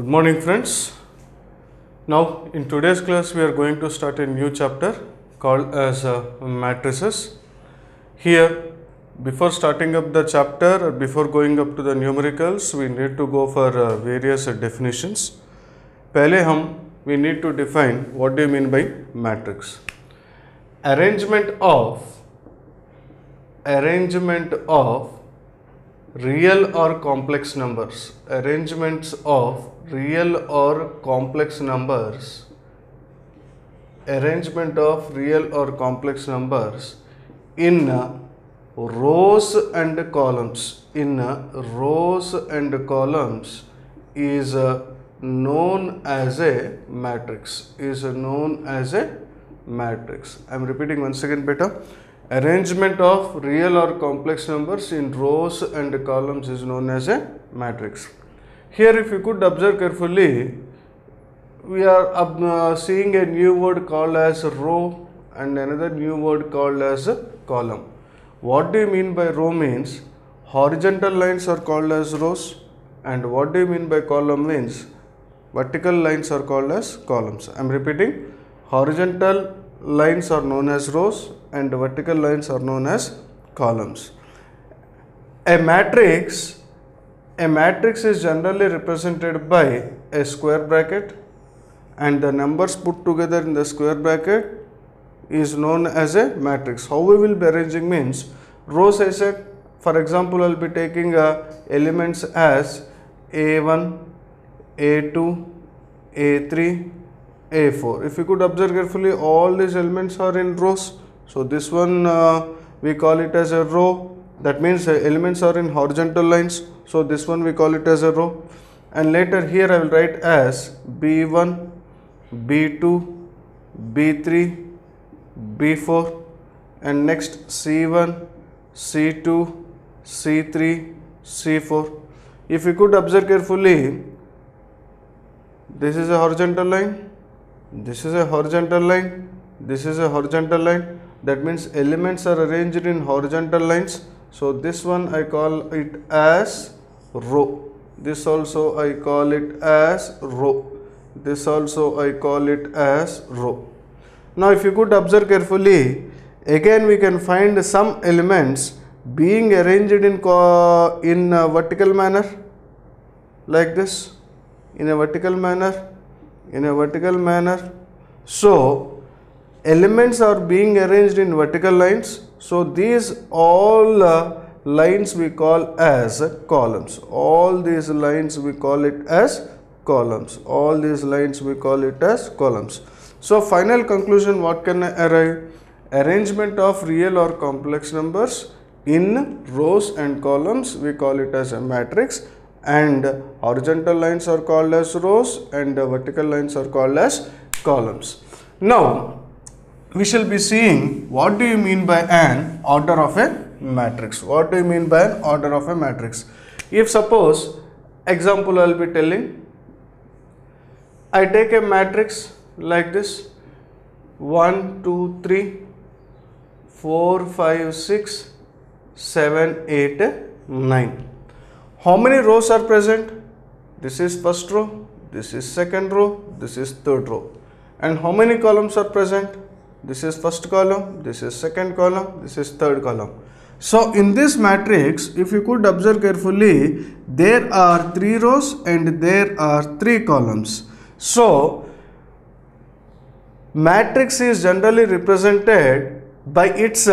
Good morning, friends. Now in today's class we are going to start a new chapter called as matrices. Here, before starting up the chapter or before going up to the numericals, we need to go for various definitions. पहले हम we need to define what do you mean by matrix. Arrangement of real or complex numbers. Arrangements of real or complex numbers. Arrangement of real or complex numbers in rows and columns. In rows and columns is known as a matrix. Is known as a matrix. I am repeating once again, beta. Arrangement of real or complex numbers in rows and columns is known as a matrix. Here, if you could observe carefully, we are seeing a new word called as row and another new word called as column. What do you mean by row means horizontal lines are called as rows, and what do you mean by column means vertical lines are called as columns. I am repeating, horizontal lines are known as rows and vertical lines are known as columns. A matrix is generally represented by a square bracket, and the numbers put together in the square bracket is known as a matrix. How we will be arranging means, rows I said, for example, I will be taking elements as A1, A2, A3, A4. If you could observe carefully, all these elements are in rows. So this one we call it as a row. That means elements are in horizontal lines. So this one we call it as a row. And later here I will write as B1, B2, B3, B4, and next C1, C2, C3, C4. If you could observe carefully, this is a horizontal line. This is a horizontal line, this is a horizontal line. That means elements are arranged in horizontal lines. So this one I call it as row. This also I call it as row. This also I call it as row. Now if you could observe carefully, again we can find some elements being arranged in a vertical manner, like this, in a vertical manner. So elements are being arranged in vertical lines. So these all lines we call as columns. All these lines we call it as columns. All these lines we call it as columns. So final conclusion, what can I arrive? Arrangement of real or complex numbers in rows and columns, we call it as a matrix. And horizontal lines are called as rows and vertical lines are called as columns. Now we shall be seeing what do you mean by an order of a matrix. What do you mean by an order of a matrix? If suppose, example I will be telling, I take a matrix like this, 1, 2, 3, 4, 5, 6, 7, 8, 9. How many rows are present? This is first row, this is second row, this is third row. And how many columns are present? This is first column, this is second column, this is third column. So in this matrix, if you could observe carefully, there are 3 rows and there are 3 columns. So matrix is generally represented by its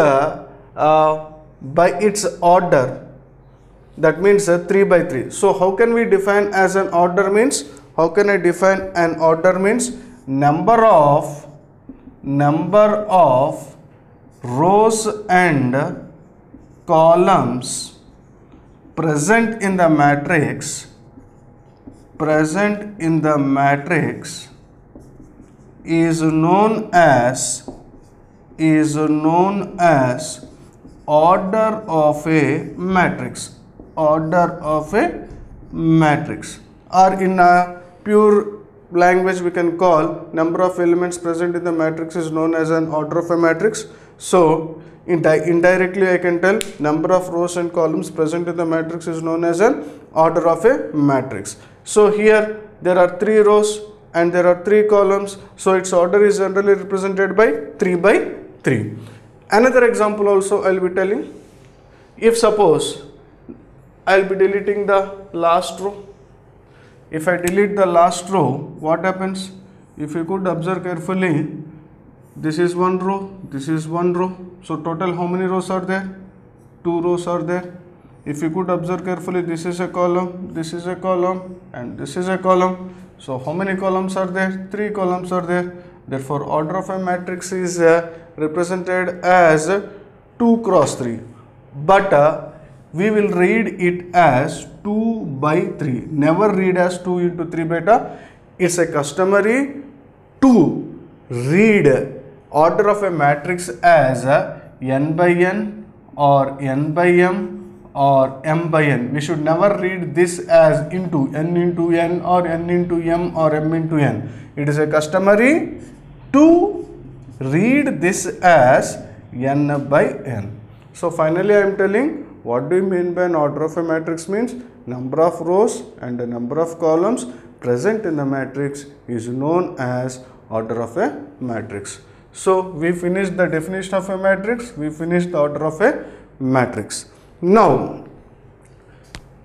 order. That means 3 by 3. So how can we define as an order means? How can I define an order means? Number of rows and columns present in the matrix is known as order of a matrix. Order of a matrix, or in a pure language we can call number of elements present in the matrix is known as an order of a matrix. So indirectly I can tell number of rows and columns present in the matrix is known as an order of a matrix. So here there are 3 rows and there are 3 columns, so its order is generally represented by 3 by 3. Another example also I will be telling. If suppose I will be deleting the last row. If I delete the last row, what happens? If you could observe carefully, this is one row, this is one row. So total how many rows are there? 2 rows are there. If you could observe carefully, this is a column, this is a column, and this is a column. So how many columns are there? 3 columns are there. Therefore, order of a matrix is represented as 2 cross 3. But we will read it as 2 by 3. Never read as 2 into 3 beta. It's a customary to read order of a matrix as n by n or n by m or m by n. We should never read this as into n or n into m or m into n. It is a customary to read this as n by n. So finally I am telling, what do you mean by an order of a matrix? Means number of rows and the number of columns present in the matrix is known as order of a matrix. So we finished the definition of a matrix, we finished the order of a matrix. Now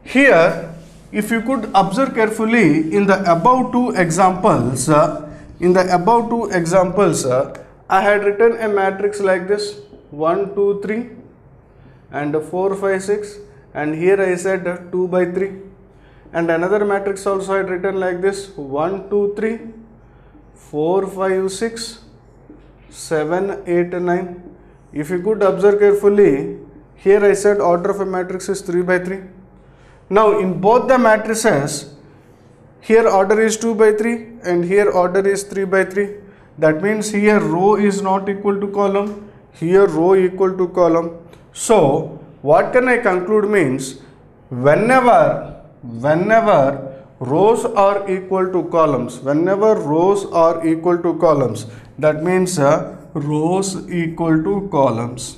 here, if you could observe carefully in the above 2 examples, I had written a matrix like this 1 2 3 and 4 5 6, and here I said 2 by 3, and another matrix also I had written like this 1 2 3 4 5 6 7 8 9. If you could observe carefully, here I said order of a matrix is 3 by 3. Now in both the matrices, here order is 2 by 3 and here order is 3 by 3. That means here row is not equal to column, here row equal to column. So what can I conclude means, whenever rows are equal to columns, that means rows equal to columns,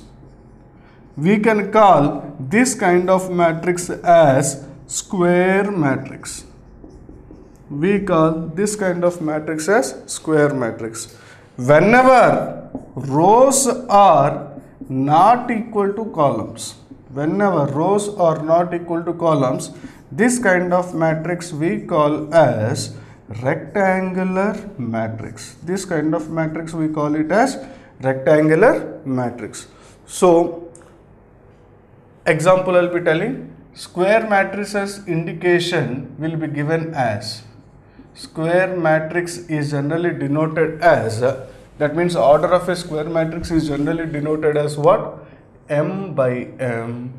we can call this kind of matrix as square matrix. We call this kind of matrix as square matrix. Whenever rows are not equal to columns, this kind of matrix we call as rectangular matrix. This kind of matrix we call it as rectangular matrix. So example I will be telling, square matrices indication will be given as, square matrix is generally denoted as, that means order of a square matrix is generally denoted as what? M by M,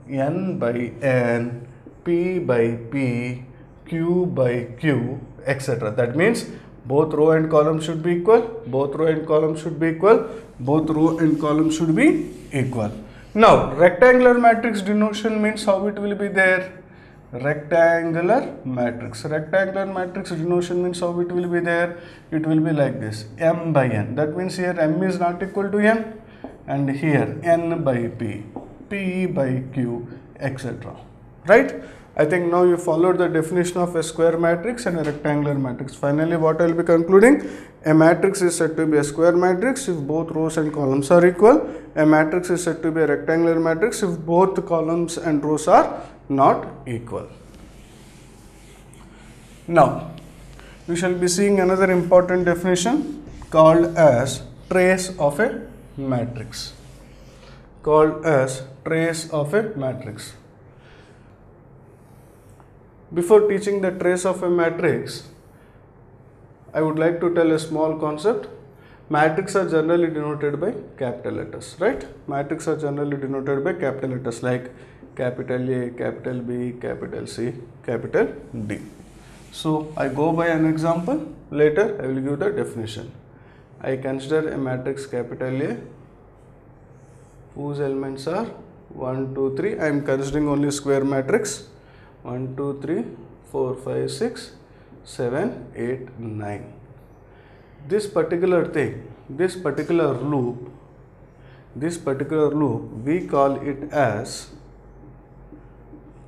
N by N, P by P, Q by Q, etc. That means both row and column should be equal, Now rectangular matrix denotation means how it will be there? Rectangular matrix denotation means how it will be there? It will be like this, M by N. That means here M is not equal to N, and here N by P, P by Q, etc. Right? I think now you followed the definition of a square matrix and a rectangular matrix. Finally, what I will be concluding, a matrix is said to be a square matrix if both rows and columns are equal. A matrix is said to be a rectangular matrix if both columns and rows are not equal. Now, we shall be seeing another important definition called as trace of a matrix. Before teaching the trace of a matrix, I would like to tell a small concept. Matrices are generally denoted by capital letters, right? Matrices are generally denoted by capital letters like capital A, capital B, capital C, capital D. So I go by an example. Later I will give the definition. I consider a matrix capital A whose elements are 1, 2, 3. I am considering only square matrix. 1, 2, 3, 4, 5, 6, 7, 8, 9. This particular thing, this particular loop, we call it as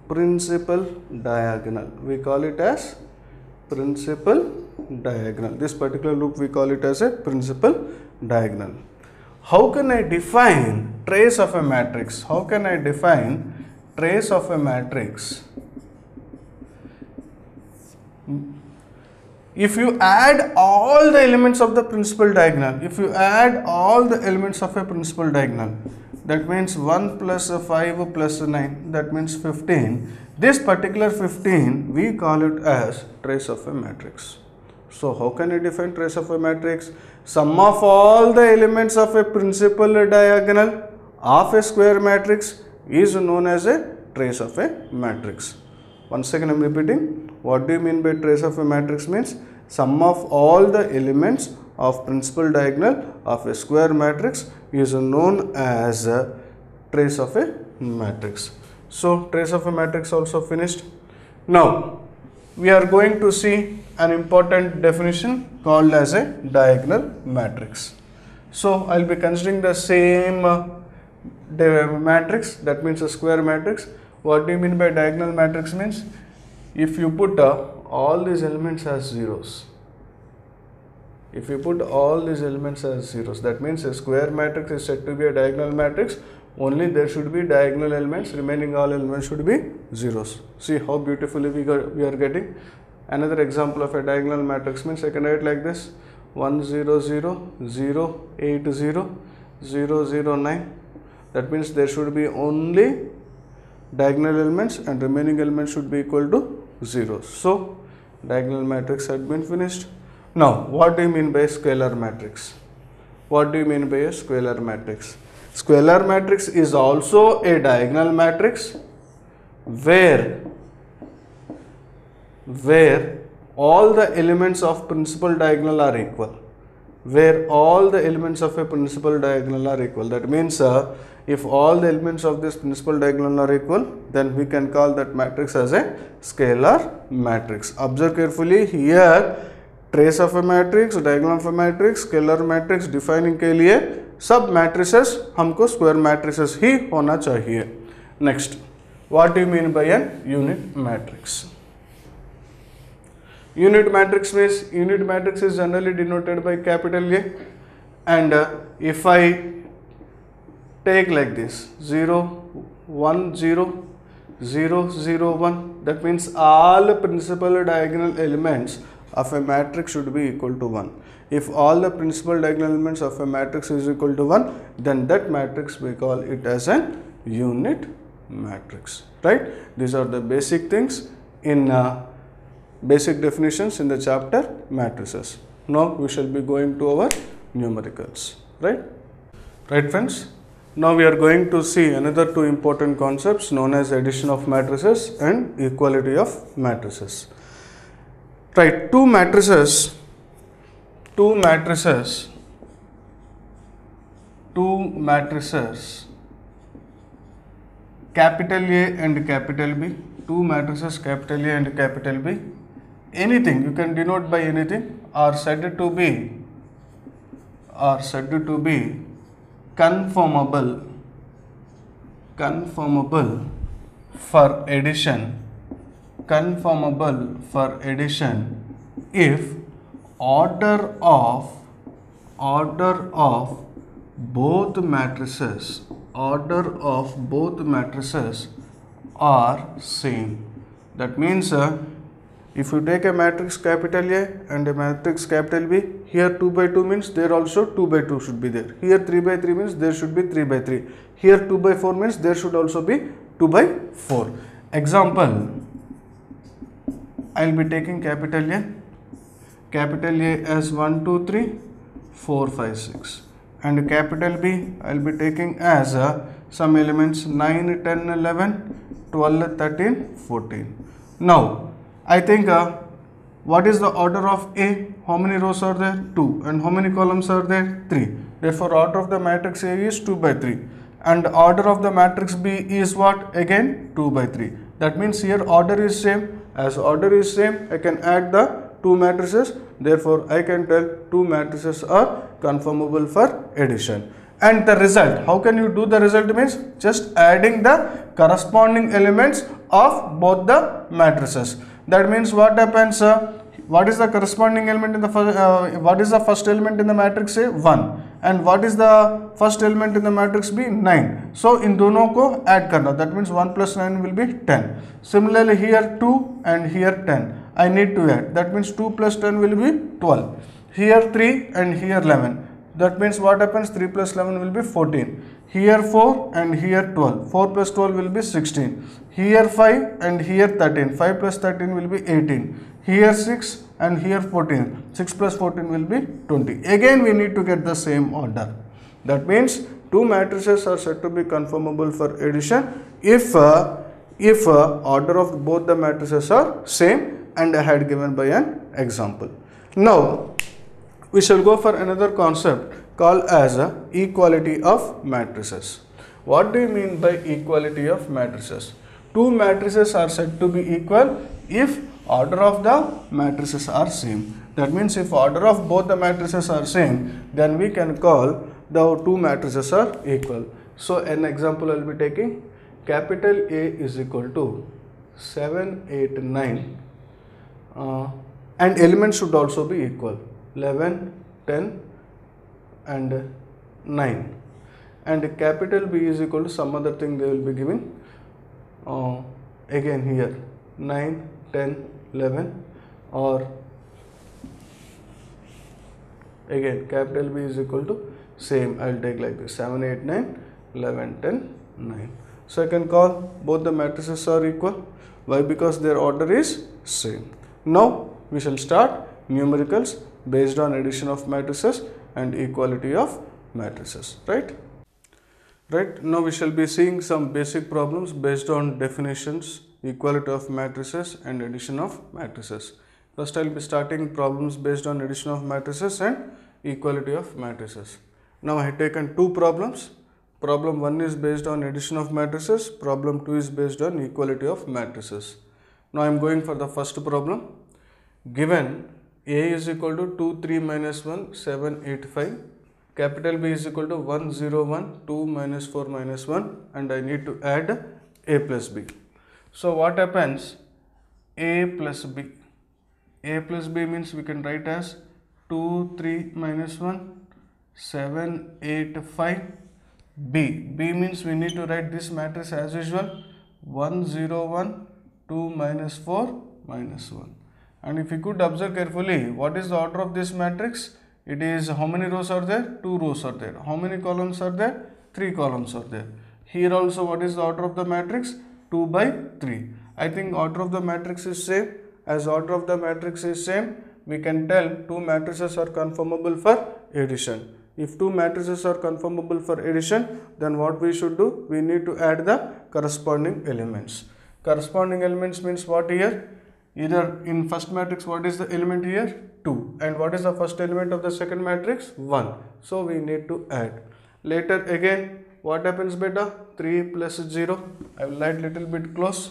principal diagonal. principal diagonal. This particular loop we call it as a principal diagonal. How can I define trace of a matrix? How can I define trace of a matrix? If you add all the elements of the principal diagonal, if you add all the elements of a principal diagonal, that means 1 plus 5 plus 9, that means 15. This particular 15 we call it as trace of a matrix. So how can I define trace of a matrix? Sum of all the elements of a principal diagonal of a square matrix is known as a trace of a matrix. Once again I am repeating, what do you mean by trace of a matrix? Means sum of all the elements of principal diagonal of a square matrix is known as a trace of a matrix. So trace of a matrix also finished. Now we are going to see an important definition called as a diagonal matrix. So I will be considering the same matrix, that means a square matrix. What do you mean by diagonal matrix? Means if you put all these elements as zeros, if you put all these elements as zeros, that means a square matrix is said to be a diagonal matrix. Only there should be diagonal elements, remaining all elements should be zeros. See how beautifully we are getting. Another example of a diagonal matrix means I can write like this: 1 0 0 0 8 0 0 0 9. That means there should be only diagonal elements and remaining elements should be equal to zeros. So diagonal matrix had been finished. Now what do you mean by a scalar matrix? What do you mean by a scalar matrix? Scalar matrix is also a diagonal matrix where all the elements of principal diagonal are equal. Where all the elements of a principal diagonal are equal. That means if all the elements of this principal diagonal are equal, then we can call that matrix as a scalar matrix. Observe carefully here, trace of a matrix, diagonal of a matrix, scalar matrix defining के लिए सब matrices हमको square matrices ही होना चाहिए. Next, what do you mean by an unit matrix? Unit matrix means unit matrix is generally denoted by capital A, and if I take like this 0 1 0 0 0 1, that means all principal diagonal elements of a matrix should be equal to 1. If all the principal diagonal elements of a matrix is equal to 1, then that matrix we call it as an unit matrix, right? These are the basic things in basic definitions in the chapter matrices. Now we shall be going to our numericals, right? Right friends, now we are going to see another two important concepts known as addition of matrices and equality of matrices. Right, two matrices capital A and capital B, two matrices capital A and capital B, anything you can denote by anything, are said to be conformable for addition if order of both matrices are same. That means if you take a matrix capital A and a matrix capital B, here 2 by 2 means there also 2 by 2 should be there. Here 3 by 3 means there should be 3 by 3. Here 2 by 4 means there should also be 2 by 4. Example, I will be taking capital A as 1 2 3 4 5 6, and capital B I will be taking as some elements 9 10 11 12 13 14. Now I think what is the order of A? How many rows are there? 2. And how many columns are there? 3. Therefore order of the matrix A is 2 by 3, and order of the matrix B is what? Again 2 by 3. That means here order is same. As order is same, I can add the two matrices. Therefore I can tell two matrices are conformable for addition. And the result, how can you do the result? Means just adding the corresponding elements of both the matrices. That means what happens? what is the corresponding element in the first, what is the first element in the matrix A? 1, and what is the first element in the matrix B? 9. So in दोनों को add करना, that means 1 plus 9 will be 10. Similarly here 2 and here 10, I need to add, that means 2 plus 10 will be 12. Here 3 and here 11, that means what happens? 3 plus 11 will be 14. Here 4 and here 12, 4 plus 12 will be 16. Here 5 and here 13, 5 plus 13 will be 18. Here 6 and here 14, 6 plus 14 will be 20. Again we need to get the same order. That means two matrices are said to be conformable for addition if order of both the matrices are same, and I had given by an example. Now we shall go for another concept called as equality of matrices. What do you mean by equality of matrices? Two matrices are said to be equal if order of the matrices are same. That means if order of both the matrices are same, then we can call the two matrices are equal. So an example I will be taking, capital A is equal to 7, 8, 9, and elements should also be equal, 11, 10 and 9, and capital B is equal to some other thing they will be giving, again here 9, 10, 11, or again capital B is equal to same, I will take like this, 7, 8, 9, 11, 10, 9. So I can call both the matrices are equal. Why? Because their order is same. Now we shall start numericals based on addition of matrices and equality of matrices, right? Right, now we shall be seeing some basic problems based on definitions, equality of matrices and addition of matrices. First I will be starting problems based on addition of matrices and equality of matrices. Now I have taken two problems. Problem 1 is based on addition of matrices, problem 2 is based on equality of matrices. Now I am going for the first problem. Given A is equal to 2, 3 minus 1, 7, 8, 5. Capital B is equal to 1, 0, 1, 2 minus 4 minus 1, and I need to add A plus B. So what happens? A plus B. A plus B means we can write as 2, 3 minus 1, 7, 8, 5. B. B means we need to write this matrix as usual, 1, 0, 1, 2 minus 4 minus 1. And if you could observe carefully, what is the order of this matrix? It is, how many rows are there? 2 rows are there. How many columns are there? 3 columns are there. Here also what is the order of the matrix? 2 by 3. I think order of the matrix is same. As order of the matrix is same, we can tell two matrices are conformable for addition. If two matrices are conformable for addition, then what we should do? We need to add the corresponding elements. Corresponding elements means what here? Either in first matrix, what is the element here? 2. And what is the first element of the second matrix? 1. So we need to add. Later again, what happens beta? 3 plus 0. I will write little bit close.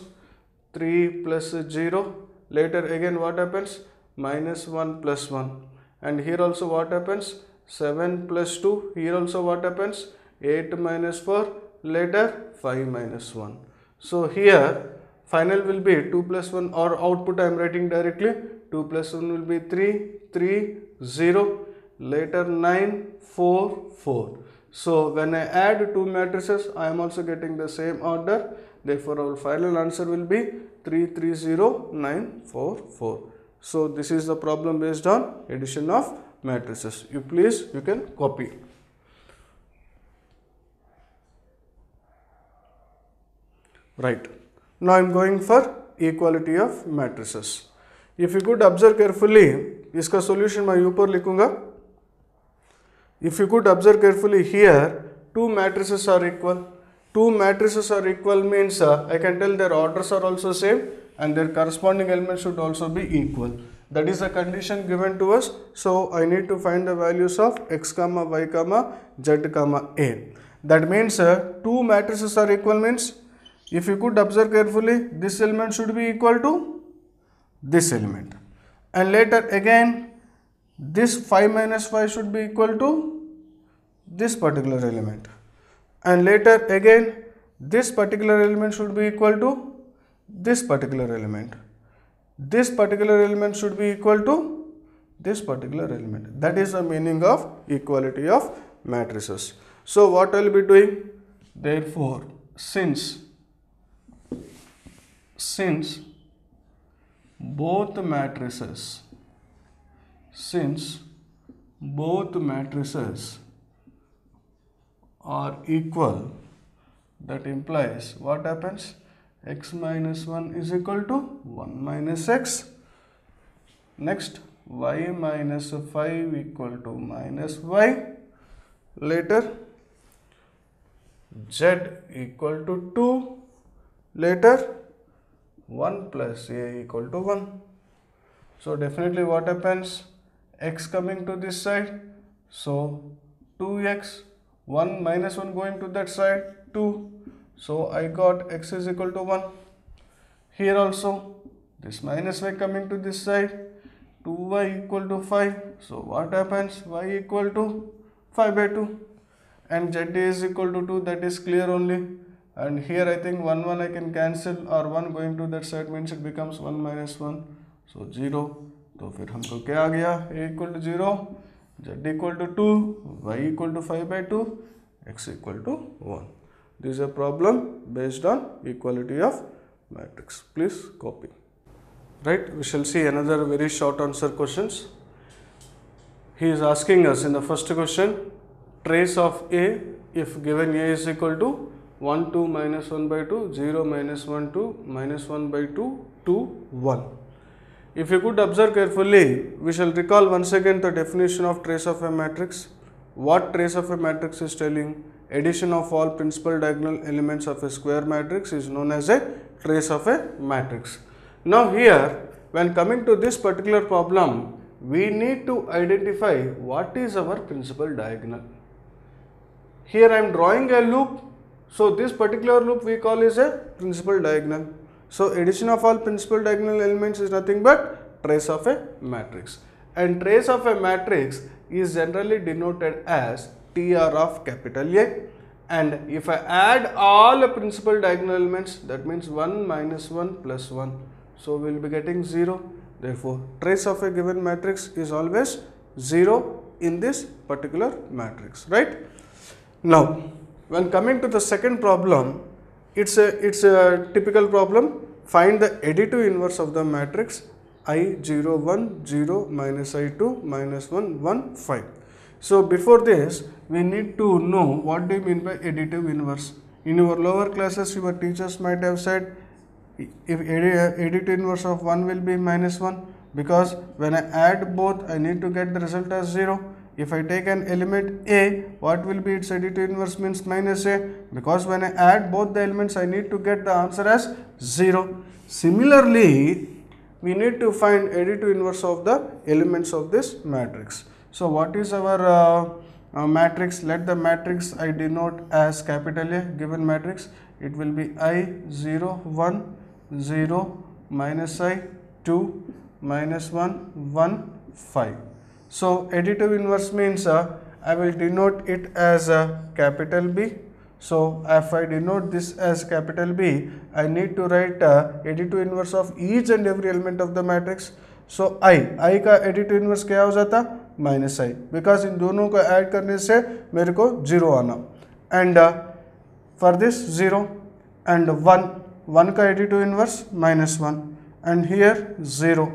3 plus 0. Later again what happens? Minus 1 plus 1. And here also what happens? 7 plus 2. Here also what happens? 8 minus 4. Later 5 minus 1. So here final will be 2 plus 1, or output I am writing directly. 2 plus 1 will be 3, 3, 0. Later 9, 4, 4. So when I add two matrices, I am also getting the same order. Therefore our final answer will be 3, 3, 0, 9, 4, 4. So this is the problem based on addition of matrices. You can copy. Right. Now I am going for equality of matrices. If you could observe carefully, इसका solution मैं ऊपर लिखूंगा. If you could observe carefully here, two matrices are equal. Two matrices are equal means I can tell their orders are also same and their corresponding elements should also be equal. That is a condition given to us. So I need to find the values of x comma y comma z comma a. That means two matrices are equal means, if you could observe carefully, this element should be equal to this element. And later again, this 5 minus 5 should be equal to this particular element. And later again, this particular element should be equal to this particular element. this particular element should be equal to this particular element. That is the meaning of equality of matrices. So what I will be doing? Therefore, since both matrices are equal, that implies what happens? X minus 1 is equal to 1 minus x. Next, y minus 5 equal to minus y. Later, z equal to 2. Later, 1 plus a equal to 1. So definitely what happens? X coming to this side. So 2x. 1 minus 1 going to that side. 2. So I got x is equal to 1. Here also this minus y coming to this side. 2y equal to 5. So what happens? Y equal to 5 by 2. And z is equal to 2. That is clear only. And here I think 1 1 I can cancel, or 1 going to that side means it becomes 1 minus 1. So 0. तो फिर हमको क्या आ गया? A equal to 0, z equal to 2, y equal to 5 by 2, x equal to 1. This is a problem based on equality of matrix. Please copy. Right, we shall see another very short answer questions. He is asking us in the first question, trace of A if given A is equal to 1 2 minus 1 by 2, 0 minus 1 2, minus 1 by 2, 2 1. If you could observe carefully, we shall recall once again the definition of trace of a matrix. What trace of a matrix is telling? Addition of all principal diagonal elements of a square matrix is known as a trace of a matrix. Now here, when coming to this particular problem, we need to identify what is our principal diagonal. Here I am drawing a loop, so this particular loop we call is a principal diagonal. So addition of all principal diagonal elements is nothing but trace of a matrix. And trace of a matrix is generally denoted as TR of capital A. And if I add all the principal diagonal elements, that means 1 minus 1 plus 1. So we will be getting 0. Therefore, trace of a given matrix is always 0 in this particular matrix, right? Now, when coming to the second problem, it's a typical problem. Find the additive inverse of the matrix I 0 1 0 minus I 2 minus 1 1 5. So before this, we need to know what do you mean by additive inverse. In your lower classes, your teachers might have said if additive inverse of 1 will be minus 1, because when I add both, I need to get the result as 0. If I take an element A, what will be its additive inverse means minus A, because when I add both the elements, I need to get the answer as 0. Similarly, we need to find additive inverse of the elements of this matrix. So what is our matrix? Let the matrix I denote as capital A, given matrix. It will be I 0 1 0 minus I 2 minus 1 1 5. So additive inverse means I will denote it as capital B. So if I denote this as capital B, I need to write additive inverse of each and every element of the matrix. So I का additive inverse क्या हो जाता? Minus I, because इन दोनों को add करने से मेरे को 0 आना. And for this 0 and 1 का additive inverse minus 1, and here 0,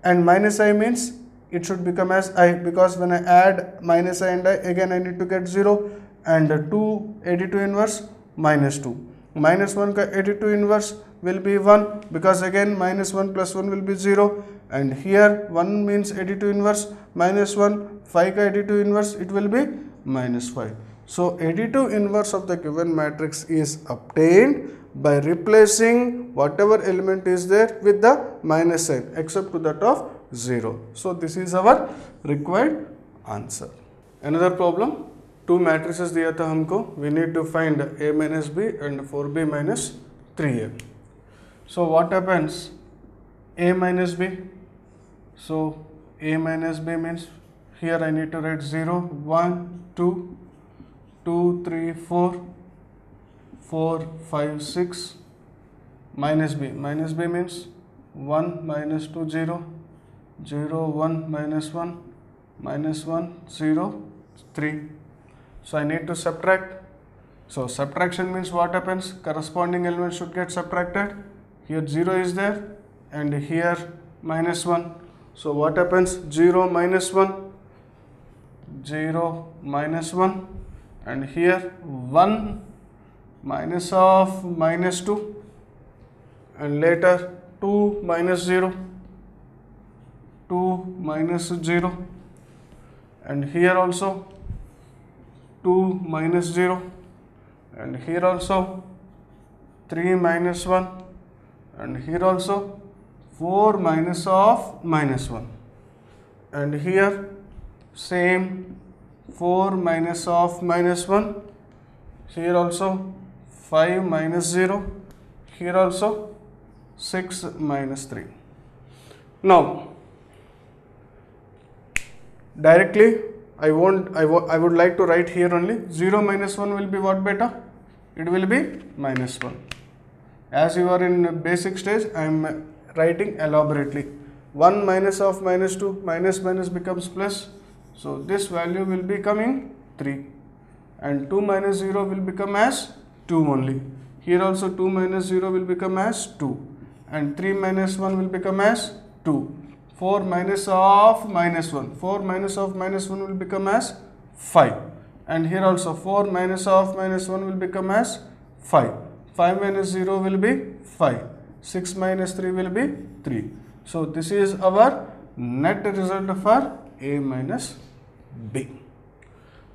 and minus I means it should become as I, because when I add minus I and I, again I need to get 0, and 2 additive inverse minus 2. Minus 1 ka additive inverse will be 1, because again minus 1 plus 1 will be 0, and here 1 means additive inverse minus 1, 5 ka additive inverse it will be minus 5. So additive inverse of the given matrix is obtained by replacing whatever element is there with the minus sign except to that of 0. So this is our required answer. Another problem, two matrices दिया था हमको. We need to find A minus B and 4B minus 3A. So what happens? A minus B. So A minus B means here I need to write 0, 1, 2, 2, 3, 4, 4, 5, 6, minus B. Minus B means 1 minus 2 0, 0 1 minus 1 minus 1 0 3. So I need to subtract. So subtraction means what happens? Corresponding element should get subtracted. Here 0 is there and here minus 1. So what happens? 0 minus 1, 0 minus 1, and here 1 minus of minus 2, and later 2 minus 0, 2 minus 0, and here also 2 minus 0, and here also 3 minus 1, and here also 4 minus of minus 1, and here same 4 minus of minus 1, here also 5 minus 0, here also 6 minus 3. Now directly I would like to write here only 0 minus 1 will be what beta? It will be minus 1. As you are in basic stage, I am writing elaborately. 1 minus of minus 2, minus minus becomes plus. So this value will be coming 3. And 2 minus 0 will become as 2 only. Here also 2 minus 0 will become as 2. And 3 minus 1 will become as 2. 4 minus of minus 1. 4 minus of minus 1 will become as 5. And here also 4 minus of minus 1 will become as 5. 5 minus 0 will be 5. 6 minus 3 will be 3. So this is our net result for A minus B.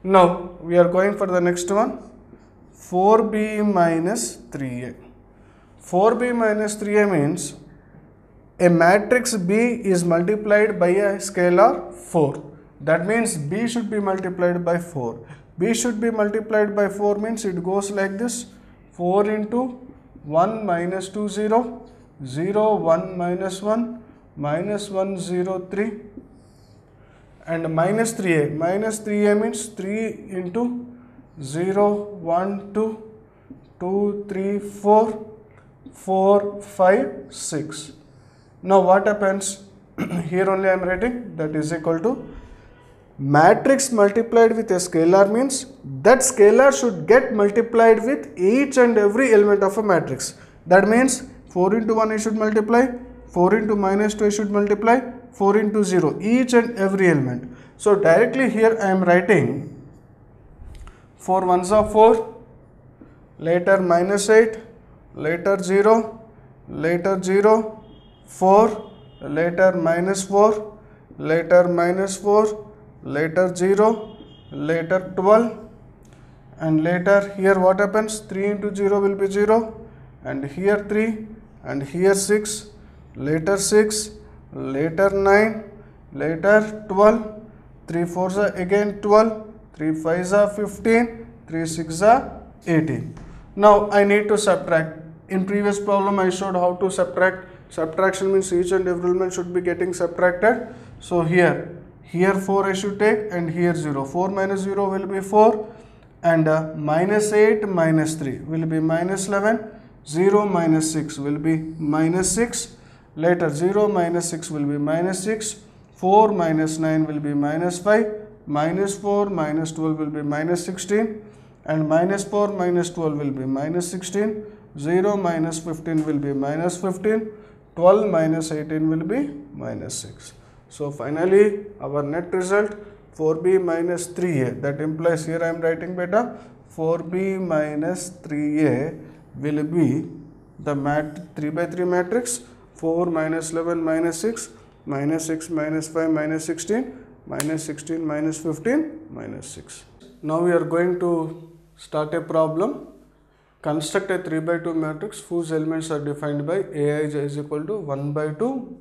Now we are going for the next one. 4B minus 3A. 4B minus 3A means a matrix B is multiplied by a scalar 4. That means B should be multiplied by 4. B should be multiplied by 4 means it goes like this. 4 into 1 minus 2 0, 0 1 minus 1, minus 1 0 3, and minus 3A. Minus 3A means 3 into 0 1 2, 2 3 4, 4 5 6. Now what happens? Here only I am writing that is equal to matrix multiplied with a scalar means that scalar should get multiplied with each and every element of a matrix. That means 4 into 1 I should multiply, 4 into minus 2 I should multiply, 4 into 0, each and every element. So directly here I am writing 4 ones are 4, later minus 8, later 0, later 0, 4, later minus 4, later minus 4, later 0, later 12, and later here what happens? 3 into 0 will be 0, and here 3, and here 6, later 6, later 9, later 12, 3 4s are again 12, 3 5s are 15, 3 6s are 18. Now I need to subtract. In previous problem I showed how to subtract. Subtraction means each and every element should be getting subtracted. So here 4 I should take, and here 0. 4 minus 0 will be 4, and minus 8 minus 3 will be minus 11, 0 minus 6 will be minus 6, later 0 minus 6 will be minus 6, 4 minus 9 will be minus 5, minus 4 minus 12 will be minus 16, and minus 4 minus 12 will be minus 16, 0 minus 15 will be minus 15, 12 minus 18 will be minus 6. So finally our net result 4B minus 3A, that implies here I am writing beta 4B minus 3A will be the 3 by 3 matrix 4 minus 11 minus 6, minus 6 minus 5 minus 16, minus 16 minus 15 minus 6. Now we are going to start a problem. Construct a 3 by 2 matrix whose elements are defined by Aij is equal to 1 by 2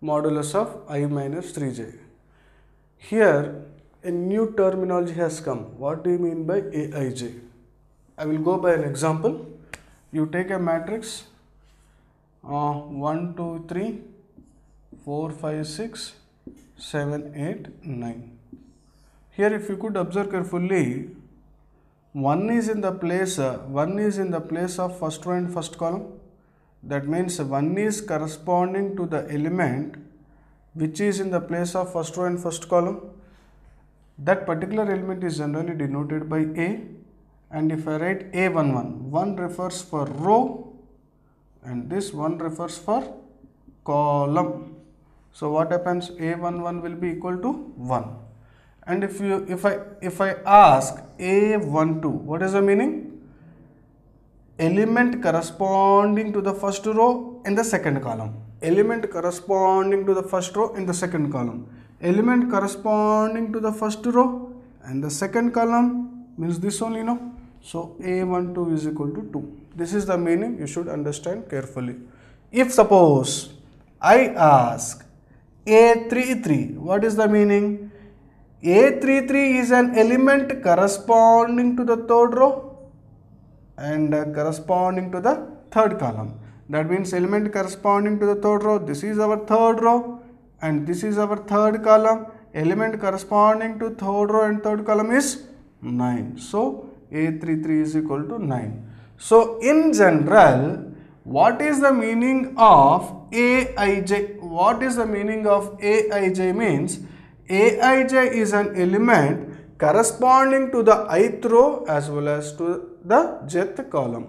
modulus of I minus 3j. Here a new terminology has come. What do you mean by Aij? I will go by an example. You take a matrix 1 2 3 4 5 6 7 8 9. Here if you could observe carefully, 1 is in the place of first row and first column, that means 1 is corresponding to the element which is in the place of first row and first column. That particular element is generally denoted by A, and if I write A11, 1 refers for row and this one refers for column. So what happens? A11 will be equal to 1. And if I ask A12, what is the meaning? Element corresponding to the first row in the second column. Element corresponding to the first row in the second column. Element corresponding to the first row and the second column means this only, no? So A12 is equal to 2. This is the meaning, you should understand carefully. If suppose I ask A33, what is the meaning? A33 is an element corresponding to the third row and corresponding to the third column. That means element corresponding to the third row, this is our third row and this is our third column. Element corresponding to third row and third column is 9. So A33 is equal to 9. So in general, what is the meaning of Aij? What is the meaning of Aij means? Aij is an element corresponding to the ith row as well as to the jth column.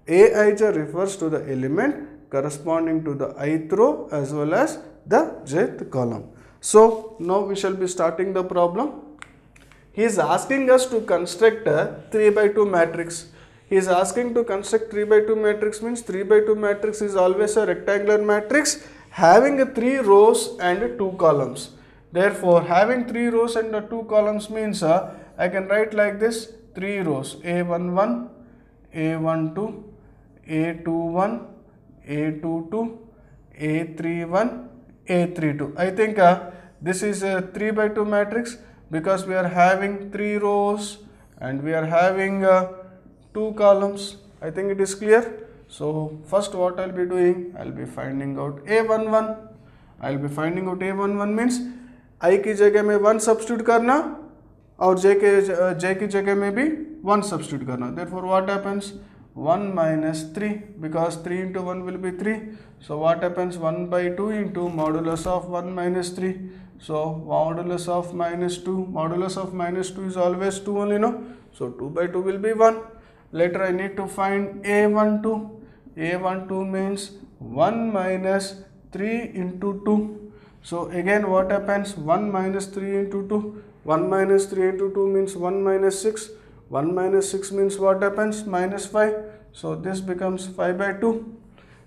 Aij refers to the element corresponding to the ith row as well as the jth column. So now we shall be starting the problem. He is asking us to construct a 3 by 2 matrix. He is asking to construct 3 by 2 matrix means 3 by 2 matrix is always a rectangular matrix having 3 rows and 2 columns. Therefore, having 3 rows and 2 columns means I can write like this: 3 rows A11, A12, A21, A22, A31, A32. I think this is a 3 by 2 matrix because we are having 3 rows and we are having 2 columns. I think it is clear. So first what I will be doing, I will be finding out A11. I will be finding out A11 means I की जगह में 1 substitute करना और J की जगह में भी 1 substitute करना. Therefore what happens? 1 minus 3, because 3 into 1 will be 3. So what happens? 1 by 2 into modulus of 1 minus 3. So modulus of minus 2. Modulus of minus 2 is always 2 only, no? So 2 by 2 will be 1. Later I need to find A12. A12 means 1 minus 3 into 2. So again what happens? 1 minus 3 into 2. 1 minus 3 into 2 means 1 minus 6. 1 minus 6 means what happens? Minus 5. So this becomes 5 by 2.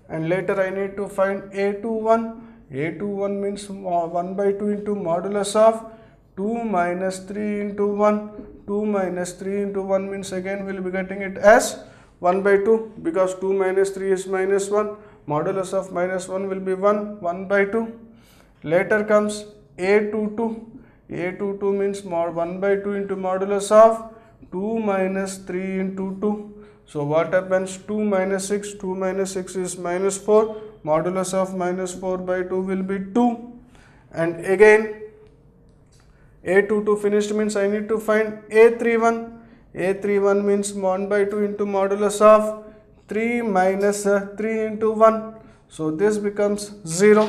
And later I need to find A21. A21 means 1 by 2 into modulus of 2 minus 3 into 1. 2 minus 3 into 1 means again we will be getting it as 1 by 2, because 2 minus 3 is minus 1. Modulus of minus 1 will be 1 by 2. Later comes A22. A22 means 1 by 2 into modulus of 2 minus 3 into 2. So what happens? 2 minus 6. 2 minus 6 is minus 4. Modulus of minus 4 by 2 will be 2. And again A22 finished means I need to find A31. A31 means 1 by 2 into modulus of 3 minus 3 into 1. So this becomes 0.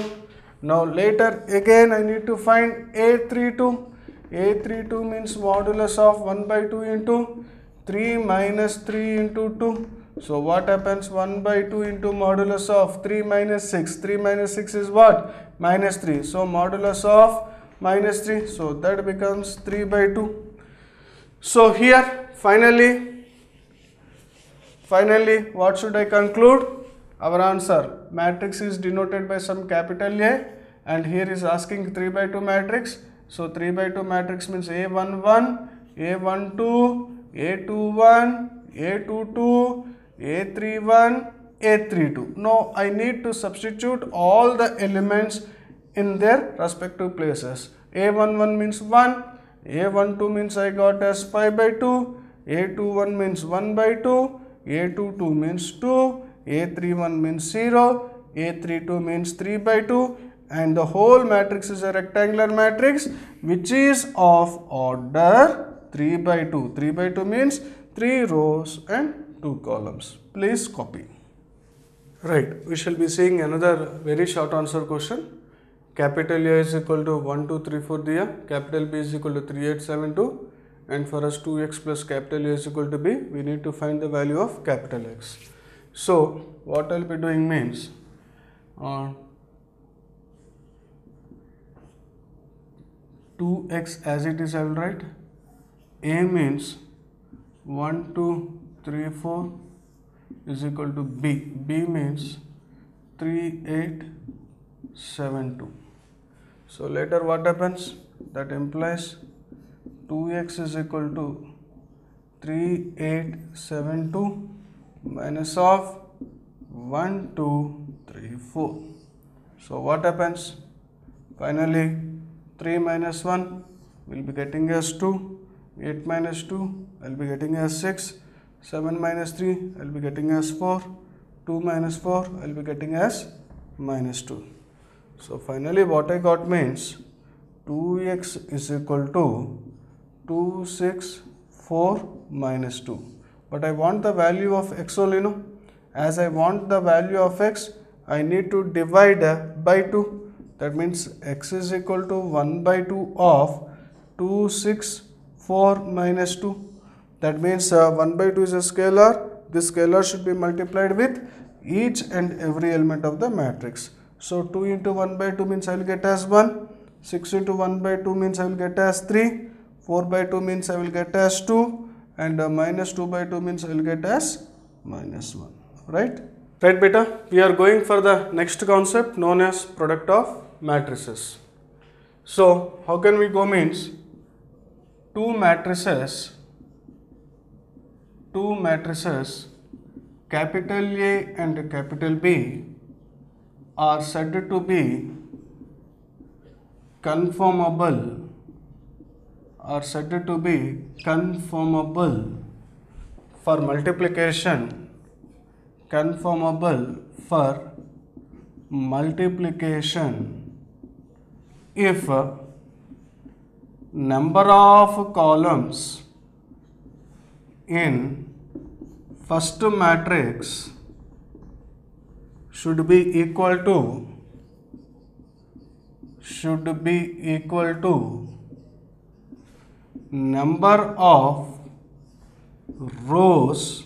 Now later again I need to find A32. A32 means modulus of 1 by 2 into 3 minus 3 into 2. So what happens? 1 by 2 into modulus of 3 minus 6. 3 minus 6 is what? Minus 3. So modulus of minus 3. So that becomes 3 by 2. So here finally what should I conclude? Our answer, matrix is denoted by some capital A, and here is asking 3 by 2 matrix. So 3 by 2 matrix means A11, A12, A21, A22, A31, A32. Now I need to substitute all the elements in their respective places. A11 means 1, A12 means I got as 5 by 2, A21 means 1 by 2, A22 means 2, A31 means 0, A32 means 3 by 2, and the whole matrix is a rectangular matrix which is of order 3 by 2. 3 by 2 means 3 rows and 2 columns. Please copy. Right, we shall be seeing another very short answer question. Capital A is equal to 1, 2, 3, 4 दिया, capital B is equal to 3, 8, 7, 2, and for us 2x plus capital A is equal to B, we need to find the value of capital X. So what I'll be doing means, 2x as it is I will write. A means 1, 2, 3, 4 is equal to B. B means 3, 8, 7, 2. So later what happens? That implies 2x is equal to 3, 8, 7, 2 minus of 1, 2, 3, 4. So what happens? Finally 3 minus 1 will be getting as 2, 8 minus 2 I will be getting as 6, 7 minus 3 I will be getting as 4, 2 minus 4 I will be getting as minus 2. So finally what I got means 2x is equal to 2, 6, 4 minus 2. But I want the value of x only, no? As I want the value of x, I need to divide by 2. That means x is equal to 1 by 2 of 2, 6, 4 minus 2. That means 1 by 2 is a scalar. This scalar should be multiplied with each and every element of the matrix. So 2 into 1 by 2 means I will get as 1. 6 into 1 by 2 means I will get as 3. 4 by 2 means I will get as 2. And minus 2 by 2 means I will get as minus 1. Right? Right, beta. We are going for the next concept known as product of matrices. So how can we go means two matrices capital A and capital B are said to be conformable for multiplication if number of columns in first matrix should be equal to number of rows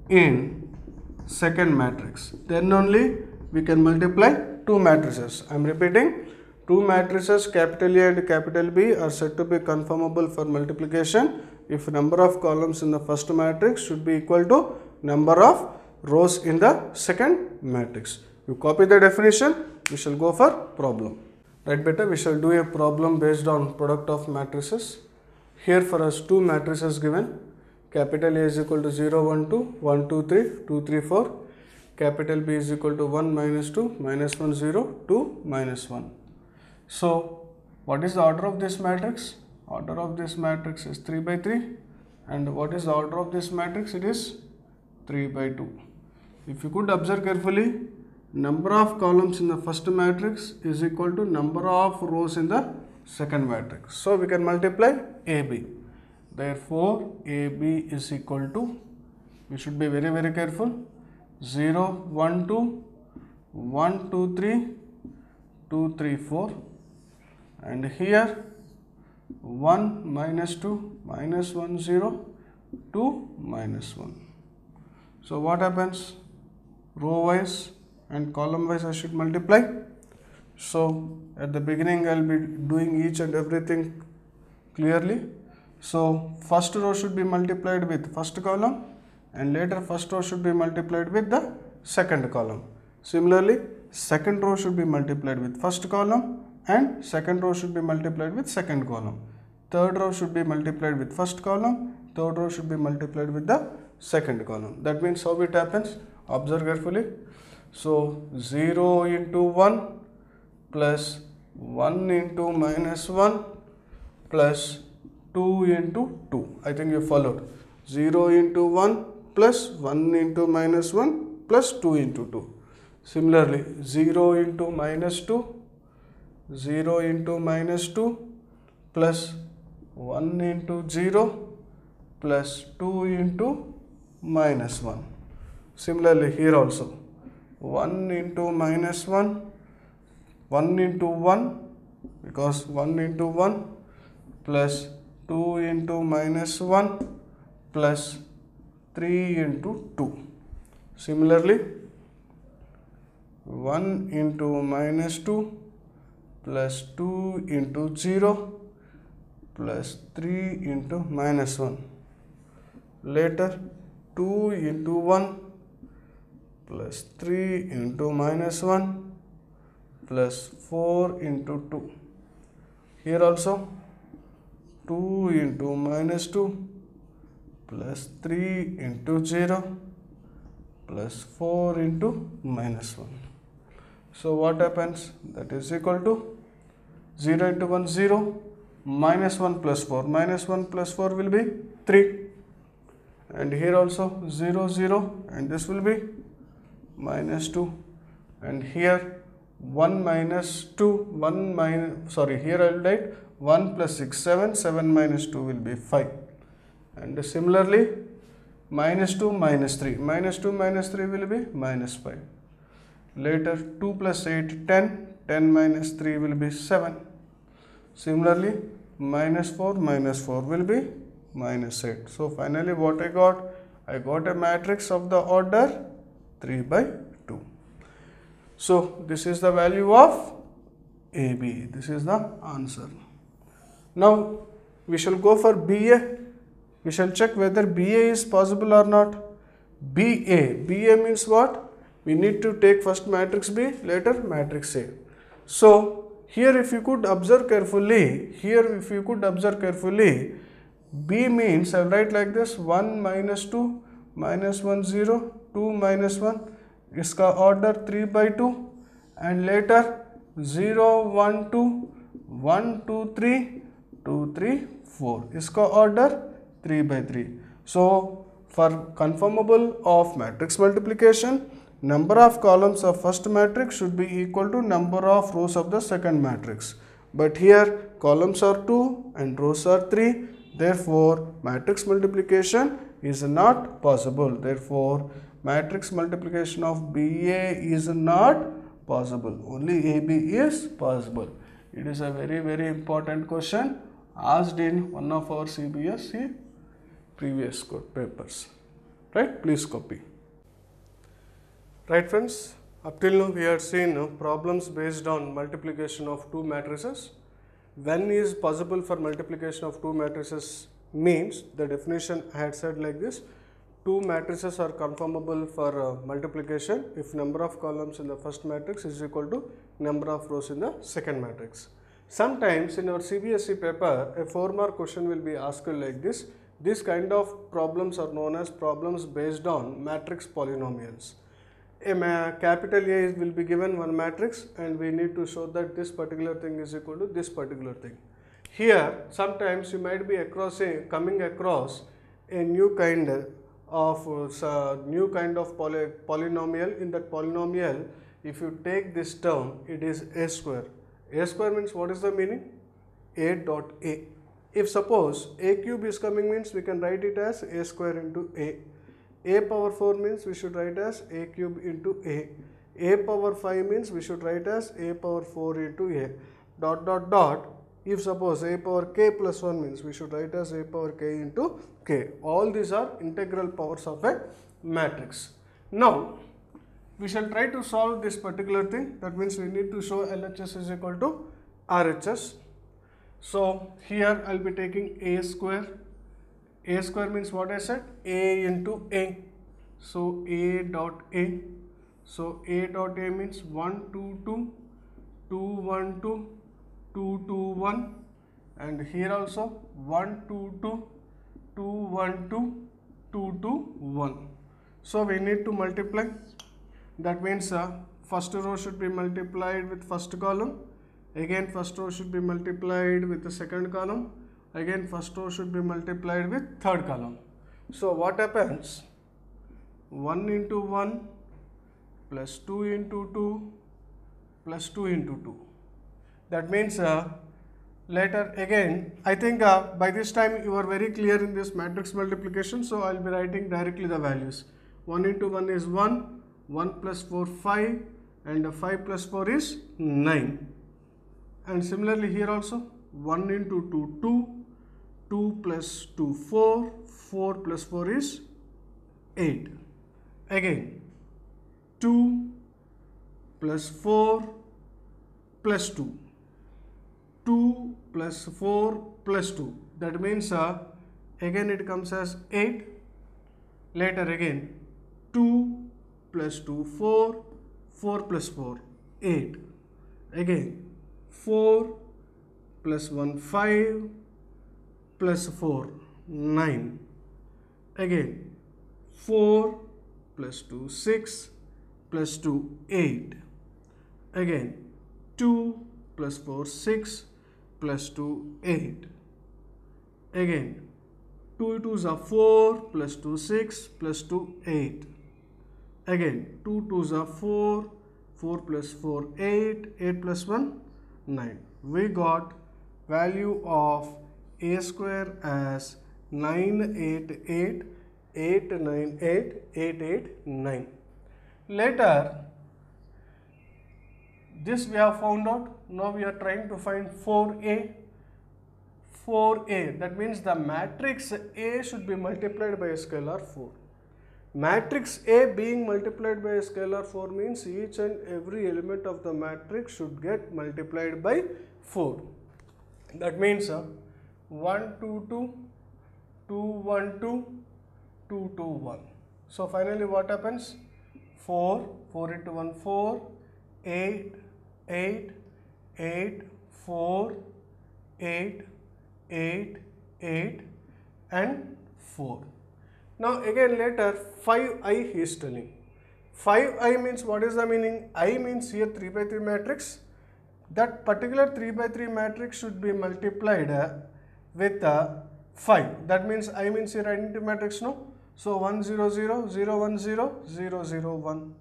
in second matrix. Then only we can multiply two matrices. I am repeating, two matrices capital A and capital B are said to be conformable for multiplication if number of columns in the first matrix should be equal to number of rows in the second matrix. You copy the definition, we shall go for problem. Right, beta, we shall do a problem based on product of matrices. Here for us two matrices given. Capital A is equal to 0, 1, 2, 1, 2, 3, 2, 3, 4. Capital B is equal to 1, minus 2, minus 1, 0, 2, minus 1. So what is the order of this matrix? Order of this matrix is 3 by 3. And what is the order of this matrix? It is 3 by 2. If you could observe carefully, number of columns in the first matrix is equal to number of rows in the second matrix. So we can multiply AB. Therefore, AB is equal to, we should be very, very careful, 0, 1, 2, 1, 2, 3, 2, 3, 4. And here 1, minus 2, minus 1, 0, 2, minus 1. So what happens? Row wise and column wise I should multiply. So at the beginning I will be doing each and everything clearly. So first row should be multiplied with first column and later first row should be multiplied with the second column. Similarly, second row should be multiplied with first column and second row should be multiplied with second column. Third row should be multiplied with first column, third row should be multiplied with the second column. That means how it happens? Observe carefully. So 0 into 1 plus 1 into minus 1 plus 2 into 2. I think you followed. 0 into 1 plus 1 into minus 1 plus 2 into 2. Similarly, 0 into minus 2, 0 into minus 2 plus 1 into 0 plus 2 into minus 1. Similarly, here also 1 into minus 1, 1 into 1, because 1 into 1, plus 2 into minus 1, plus 3 into 2. Similarly, 1 into minus 2, plus 2 into 0, plus 3 into minus 1. Later, 2 into 1, plus 3 into minus 1, plus 4 into 2. Here also, 2 into minus 2, plus 3 into 0, plus 4 into minus 1. So what happens? That is equal to 0 into 1, 0, minus 1 plus 4. Minus 1 plus 4 will be 3. And here also 0, 0, and this will be minus 2. And here 1 minus 2, 1 minus, sorry, here I will write 1 plus 6, 7, 7 minus 2 will be 5. And similarly, minus 2 minus 3, minus 2 minus 3 will be minus 5. Later, 2 plus 8, 10, 10 minus 3 will be 7. Similarly, minus 4 will be minus 8. So finally what I got? I got a matrix of the order 3 by 2. So this is the value of AB. This is the answer. Now we shall go for BA. We shall check whether BA is possible or not. BA. BA means what? We need to take first matrix B, later matrix A. So here if you could observe carefully, B means, I will write like this, 1 minus 2, minus 1 0, 2 minus 1, इसका order 3 by 2, and later 0 1 2, 1 2 3, 2 3 4, इसका order 3 by 3. So for conformable of matrix multiplication, number of columns of first matrix should be equal to number of rows of the second matrix. But here columns are 2 and rows are 3. Therefore, matrix multiplication is not possible. Therefore, matrix multiplication of BA is not possible. Only AB is possible. It is a very important question asked in one of our CBSE previous papers. Right? Please copy. Right friends, up till now we have seen problems based on multiplication of two matrices. When is possible for multiplication of two matrices means, the definition I had said like this: two matrices are conformable for multiplication if number of columns in the first matrix is equal to number of rows in the second matrix. Sometimes in our CBSE paper, a 4-mark question will be asked like this. This kind of problems are known as problems based on matrix polynomials. A capital A will be given one matrix and we need to show that this particular thing is equal to this particular thing. Here sometimes you might be coming across a new kind of polynomial. In that polynomial, if you take this term, it is a square. A square means what is the meaning? A dot A. If suppose a cube is coming means we can write it as a square into a. A power 4 means we should write as a cube into a. A power 5 means we should write as a power 4 into a. Dot dot dot. If suppose a power k plus 1 means we should write as a power k into k. All these are integral powers of a matrix. Now we shall try to solve this particular thing. That means we need to show LHS is equal to RHS. So here I will be taking a square. A square means what I said? A into A. So A dot A. So A dot A means 1 2 2, 2 1 2, 2 2 1, and here also 1 2 2, 2 1 2, 2 2 1. So we need to multiply. That means first row should be multiplied with first column. Again first row should be multiplied with the second column. Again first row should be multiplied with third column. So what happens? 1 into 1 plus 2 into 2 plus 2 into 2. That means later again, I think by this time you are very clear in this matrix multiplication, so I will be writing directly the values. 1 into 1 is 1, 1 plus 4 5, and 5 plus 4 is 9. And similarly here also 1 into 2 2, 2 plus 2 4, 4 plus 4 is 8. Again 2 plus 4 plus 2, 2 plus 4 plus 2, that means again it comes as 8. Later again 2 plus 2 4, 4 plus 4 8. Again 4 plus 1 5 plus 4 9. Again 4 plus 2 6 plus 2 8. Again 2 plus 4 6 plus 2 8. Again 2 2s are 4 plus 2 6 plus 2 8. Again 2 2s are 4, 4 plus 4 8, 8 plus 1 9. We got value of a square as 988 898 889. Later this we have found out. Now we are trying to find 4a. 4a, that means the matrix A should be multiplied by a scalar 4. Matrix A being multiplied by a scalar 4 means each and every element of the matrix should get multiplied by 4. That means 1 2 2, 2 1 2, 2 2 1. So finally what happens? 4, 4 into 1 4, 8, 8, 8, 4, 8, 8, 8 and 4. Now again later 5i he is telling. 5i means what is the meaning? I means here 3 by 3 matrix. That particular 3 by 3 matrix should be multiplied with 5. That means I means here identity matrix, no? So 1 0 0 0 1 0 0 0 1.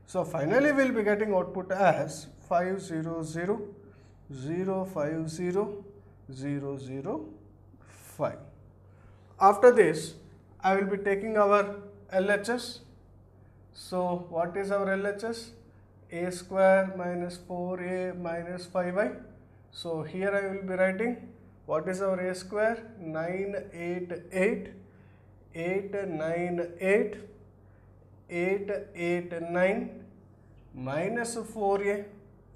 So finally we will be getting output as 5 0 0 0 5 0 0 0 5. After this I will be taking our LHS. So what is our LHS? A square minus 4a minus 5i. So here I will be writing what is our a square? 988 898 889 minus 4a.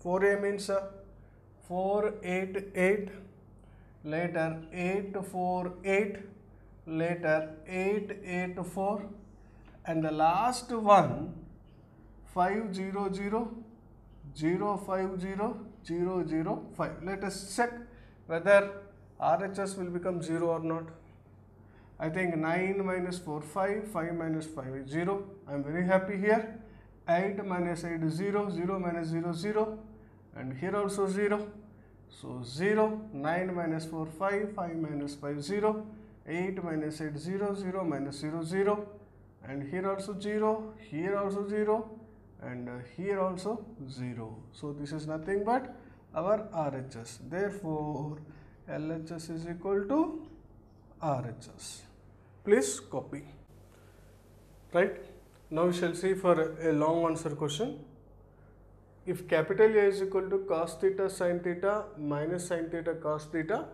4a means 488, later 848, later 884, and the last one 500 050 005. Let us check whether RHS will become 0 or not. I think 9 minus 4 5, 5 minus 5 is 0. I am very happy here. 8 minus 8 is 0, 0 minus 0 0, and here also 0. So 0, 9 minus 4 5, 5 minus 5 0, 8 minus 8 0, 0 minus 0 0, and here also 0, here also 0, and here also 0. So this is nothing but our RHS. Therefore LHS is equal to RHS. Please copy. Right? Now we shall see for a long answer question. If capital A is equal to cos theta sin theta minus sin theta cos theta,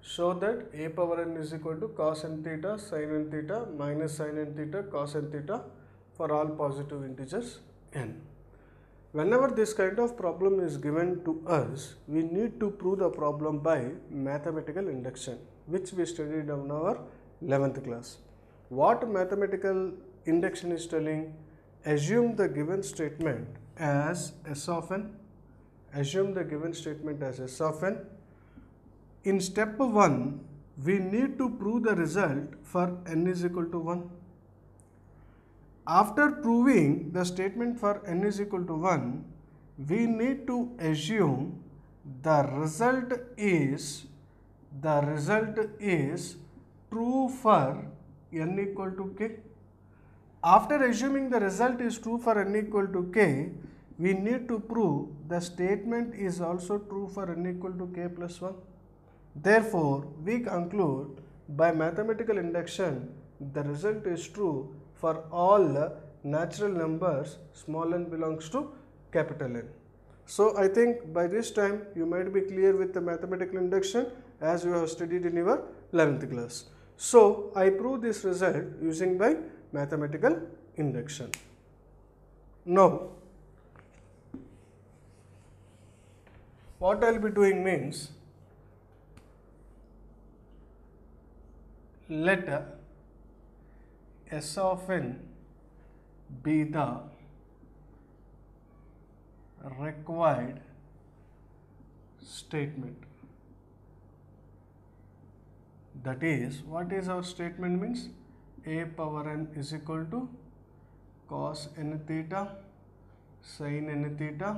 show that a power n is equal to cos n theta sin n theta minus sin n theta cos n theta for all positive integers n. Whenever this kind of problem is given to us, we need to prove the problem by mathematical induction, which we studied in our 11th class. What mathematical induction is telling? Assume the given statement as S of n. Assume the given statement as S of n. In step 1, we need to prove the result for n is equal to 1. After proving the statement for n is equal to 1, we need to assume the result is true for n equal to k. After assuming the result is true for n equal to k, we need to prove the statement is also true for n equal to k plus 1. Therefore, we conclude by mathematical induction the result is true for all natural numbers, small n belongs to capital N. So I think by this time you might be clear with the mathematical induction as you have studied in your 11th class. So I prove this result using by mathematical induction. Now what I will be doing means, let S of n be the required statement. That is, what is our statement means? A power n is equal to cos n theta sin n theta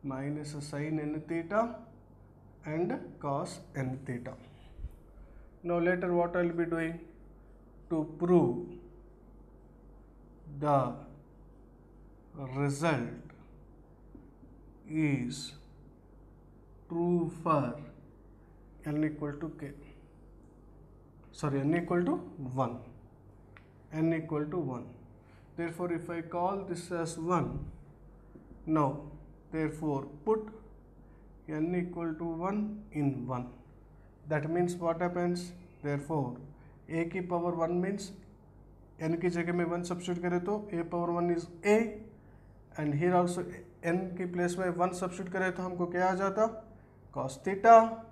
minus sin n theta and cos n theta. Now later what I will be doing? To prove the result is true for n equal to k. N equal to 1. N equal to 1. Therefore, if I call this as 1, now therefore put n equal to 1 in 1. That means what happens? Therefore, a की power 1 means n की जगह में 1 substitute करें तो a power 1 is a, and here also n की place में 1 substitute करें तो हमको क्या आ जाता? cos theta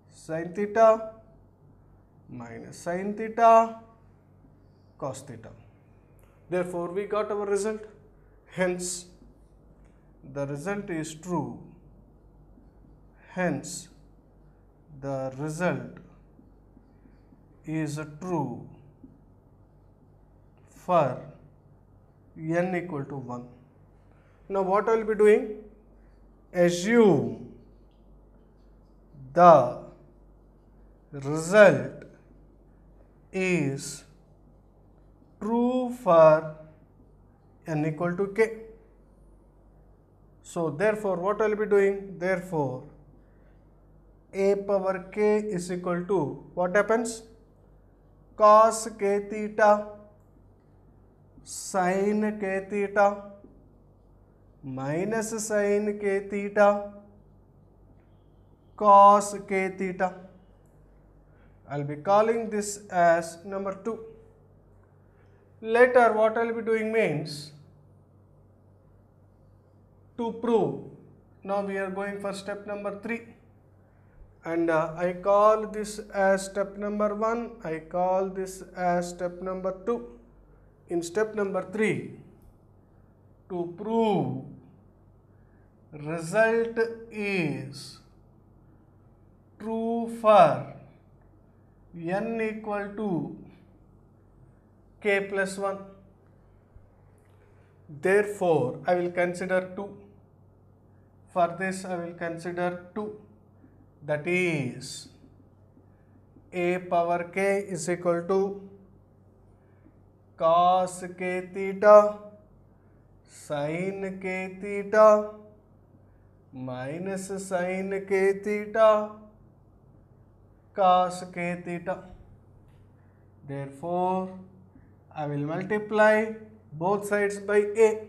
sin theta minus sin theta cos theta. Therefore, we got our result. Hence, the result is true. Hence, the result is true for n equal to 1. Now, what I will be doing? Assume the result is true for n equal to k. So, therefore, what I will be doing? Therefore, a power k is equal to, what happens? Cos k theta sin k theta minus sin k theta cos k theta. I will be calling this as number 2. Later what I will be doing means, to prove, now we are going for step number 3, and I call this as step number 1, I call this as step number 2. In step number 3, to prove result is true for n equal to k plus 1. Therefore, I will consider 2. For this, I will consider 2. That is, a power k is equal to cos k theta sin k theta minus sin k theta cos k theta. Therefore, I will multiply both sides by a.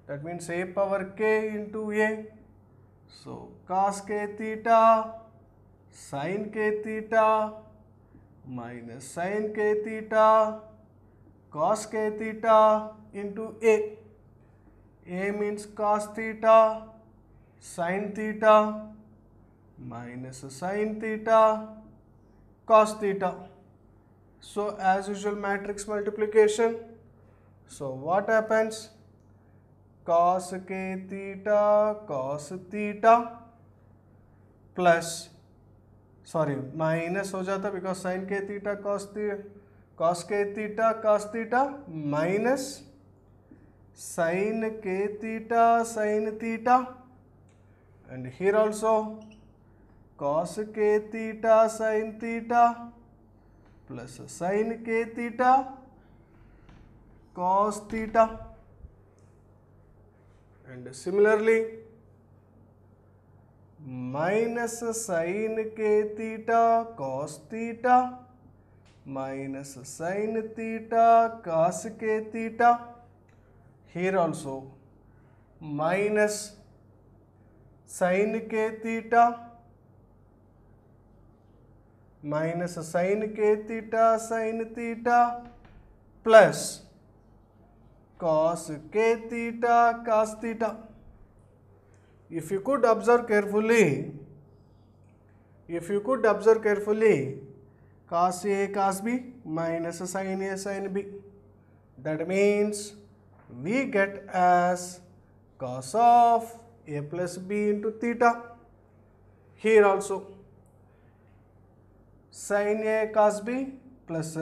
That means a power k into a. So, cos k theta sin k theta minus sin k theta cos k theta into a. A means cos theta sin theta minus sin theta cos theta. So, as usual, matrix multiplication. So, what happens? Cos k theta cos theta plus, minus हो जाता because sin k theta cos k theta cos theta minus sin k theta sin theta, and here also cos k theta sin theta plus sin k theta cos theta, and similarly minus sin k theta cos theta minus sin theta cos k theta. Here also minus sin k theta minus sin k theta sin theta plus cos k theta cos theta. If you could observe carefully, cos A cos B minus sin A sin B. That means we get as cos of A plus B into theta. Here also sin A cos B plus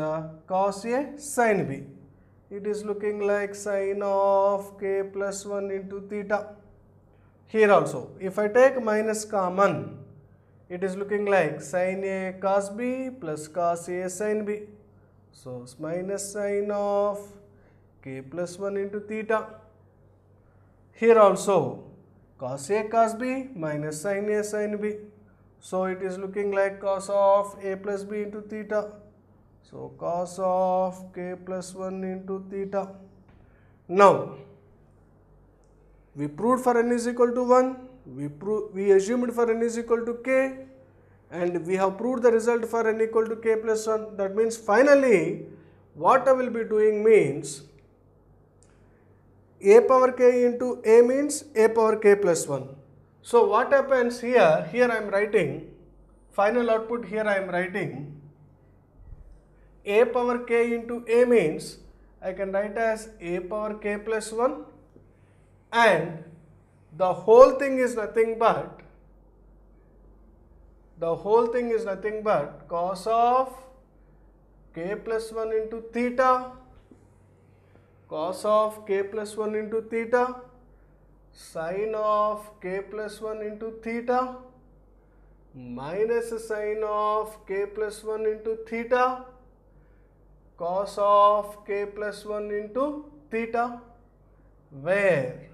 cos A sin B. It is looking like sin of k plus 1 into theta. Here also, if I take minus common, it is looking like sin A cos B plus cos A sin B. So minus sin of k plus 1 into theta. Here also cos A cos B minus sin A sin B. So it is looking like cos of A plus B into theta. So cos of k plus 1 into theta. Now we proved for n is equal to 1, we assumed for n is equal to k, and we have proved the result for n equal to k plus 1. That means finally what I will be doing means a power k into a means a power k plus 1. So what happens here? Here I am writing final output. Here I am writing a power k into a means I can write as a power k plus 1, and the whole thing is nothing but cos of k plus 1 into theta, cos of k plus 1 into theta, sin of k plus 1 into theta, minus sin of k plus 1 into theta, cos of k plus 1 into theta, where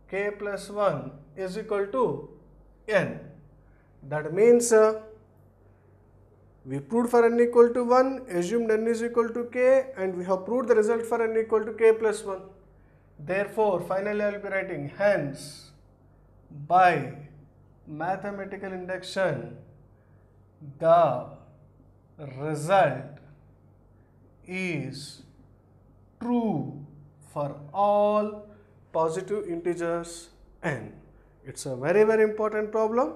k plus 1 is equal to n. That means we proved for n equal to 1, assumed n is equal to k, and we have proved the result for n equal to k plus 1. Therefore, finally I will be writing, hence by mathematical induction the result is true for all positive integers n. It's a very important problem,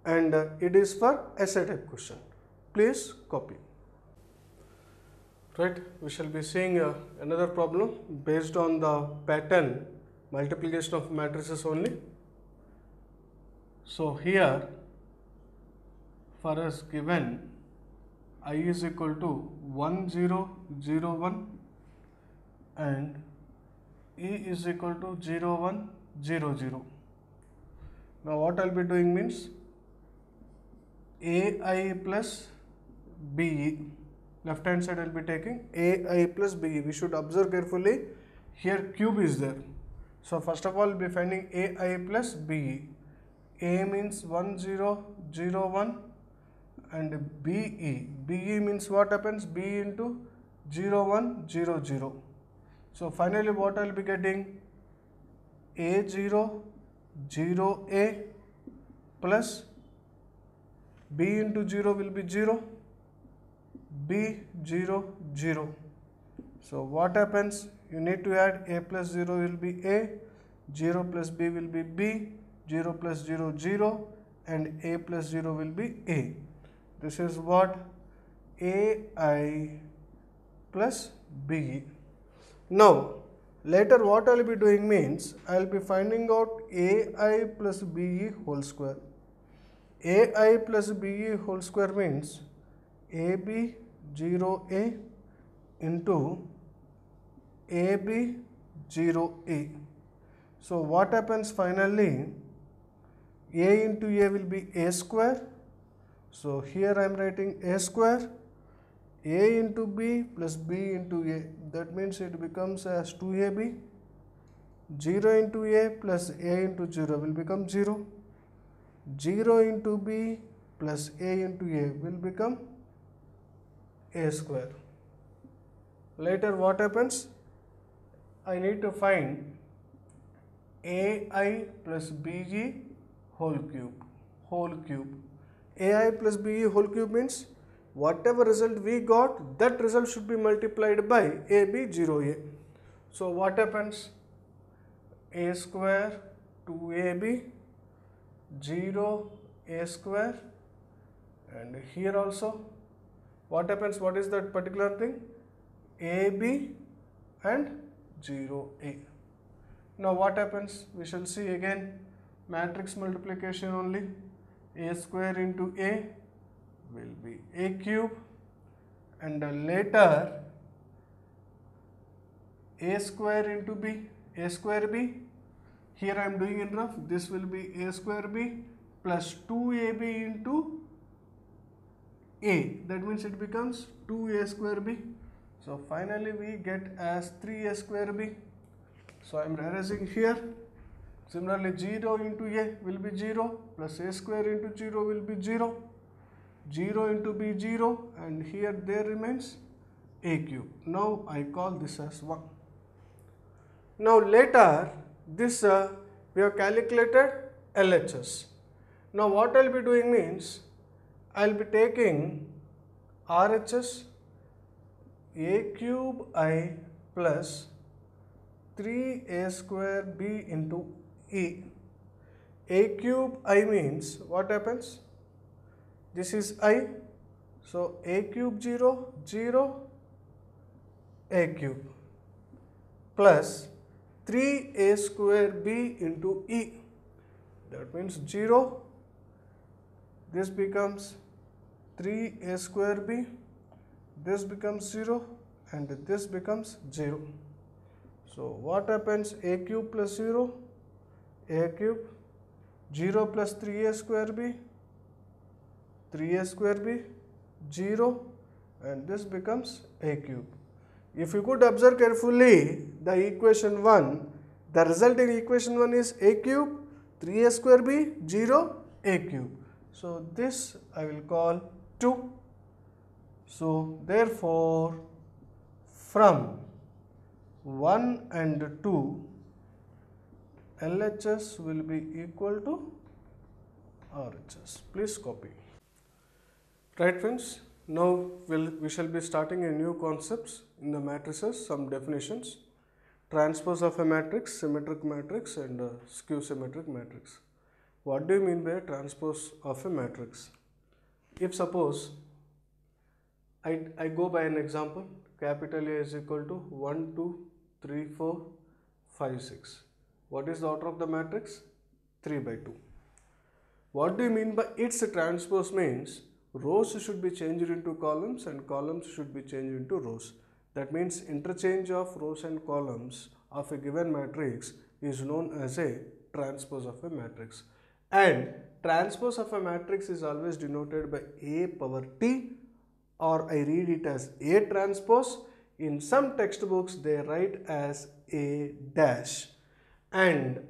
and it is for essay type question. Please copy. Right, we shall be seeing another problem based on the pattern multiplication of matrices only. So here for us given I is equal to 1 0 0 1 and E is equal to 0 1 0 0. Now what I will be doing means AI plus BE. Left hand side I will be taking AI plus BE. We should observe carefully. Here cube is there. So first of all we will be finding AI plus BE. A means 1 0 0 1 and BE. BE means what happens? B into 0 1 0 0. So finally what I will be getting? A0 0A plus B into 0 will be 0, B 0 0. So what happens? You need to add A plus 0 will be A, 0 plus B will be B, 0 plus 0 0, and A plus 0 will be A. This is what? AI plus BE. Now later what I will be doing means I will be finding out AI plus BE whole square. AI plus BE whole square means AB 0A into AB 0A. So what happens finally? A into A will be A square. So here I am writing A square. A into B plus B into A. That means it becomes as 2AB. 0 into A plus A into 0 will become 0. 0 into B plus A into A will become A square. Later what happens? I need to find AI plus BE whole cube. AI plus BE whole cube means whatever result we got, that result should be multiplied by AB 0A. So what happens? A square 2AB 0 A square, and here also what happens? What is that particular thing? AB and 0A. Now what happens? We shall see again matrix multiplication only. A square into A will be A cube, and later A square into B, A square B. Here I am doing in rough. This will be A square B plus 2AB into A. That means it becomes 2A square B. So finally we get as 3A square B. So I am erasing here. Similarly 0 into A will be 0 plus A square into 0 will be 0. 0 into B 0, and here there remains A cube. Now I call this as 1. Now later this we have calculated LHS. Now what I will be doing means I will be taking RHS A cube I plus 3A square B into E. A cube I means what happens? This is I. So A cube 0, 0, A cube plus 3A square B into E. That means 0. This becomes 3A square B. This becomes 0 and this becomes 0. So what happens? A cube plus 0, A cube, 0 plus 3A square B, 3A square B, 0, and this becomes A cube. If you could observe carefully the equation 1, the result in equation 1 is A cube, 3A square B, 0, A cube. So this I will call 2. So therefore from 1 and 2, LHS will be equal to RHS. Please copy. Right friends, now we shall be starting a new concepts in the matrices, some definitions. Transpose of a matrix, symmetric matrix and skew symmetric matrix. What do you mean by transpose of a matrix? If suppose I go by an example, capital A is equal to 1, 2, 3, 4, 5, 6. What is the order of the matrix? 3 by 2. What do you mean by its transpose means? Rows should be changed into columns and columns should be changed into rows. That means interchange of rows and columns of a given matrix is known as a transpose of a matrix. And transpose of a matrix is always denoted by A power T, or I read it as A transpose. In some textbooks they write as A dash. And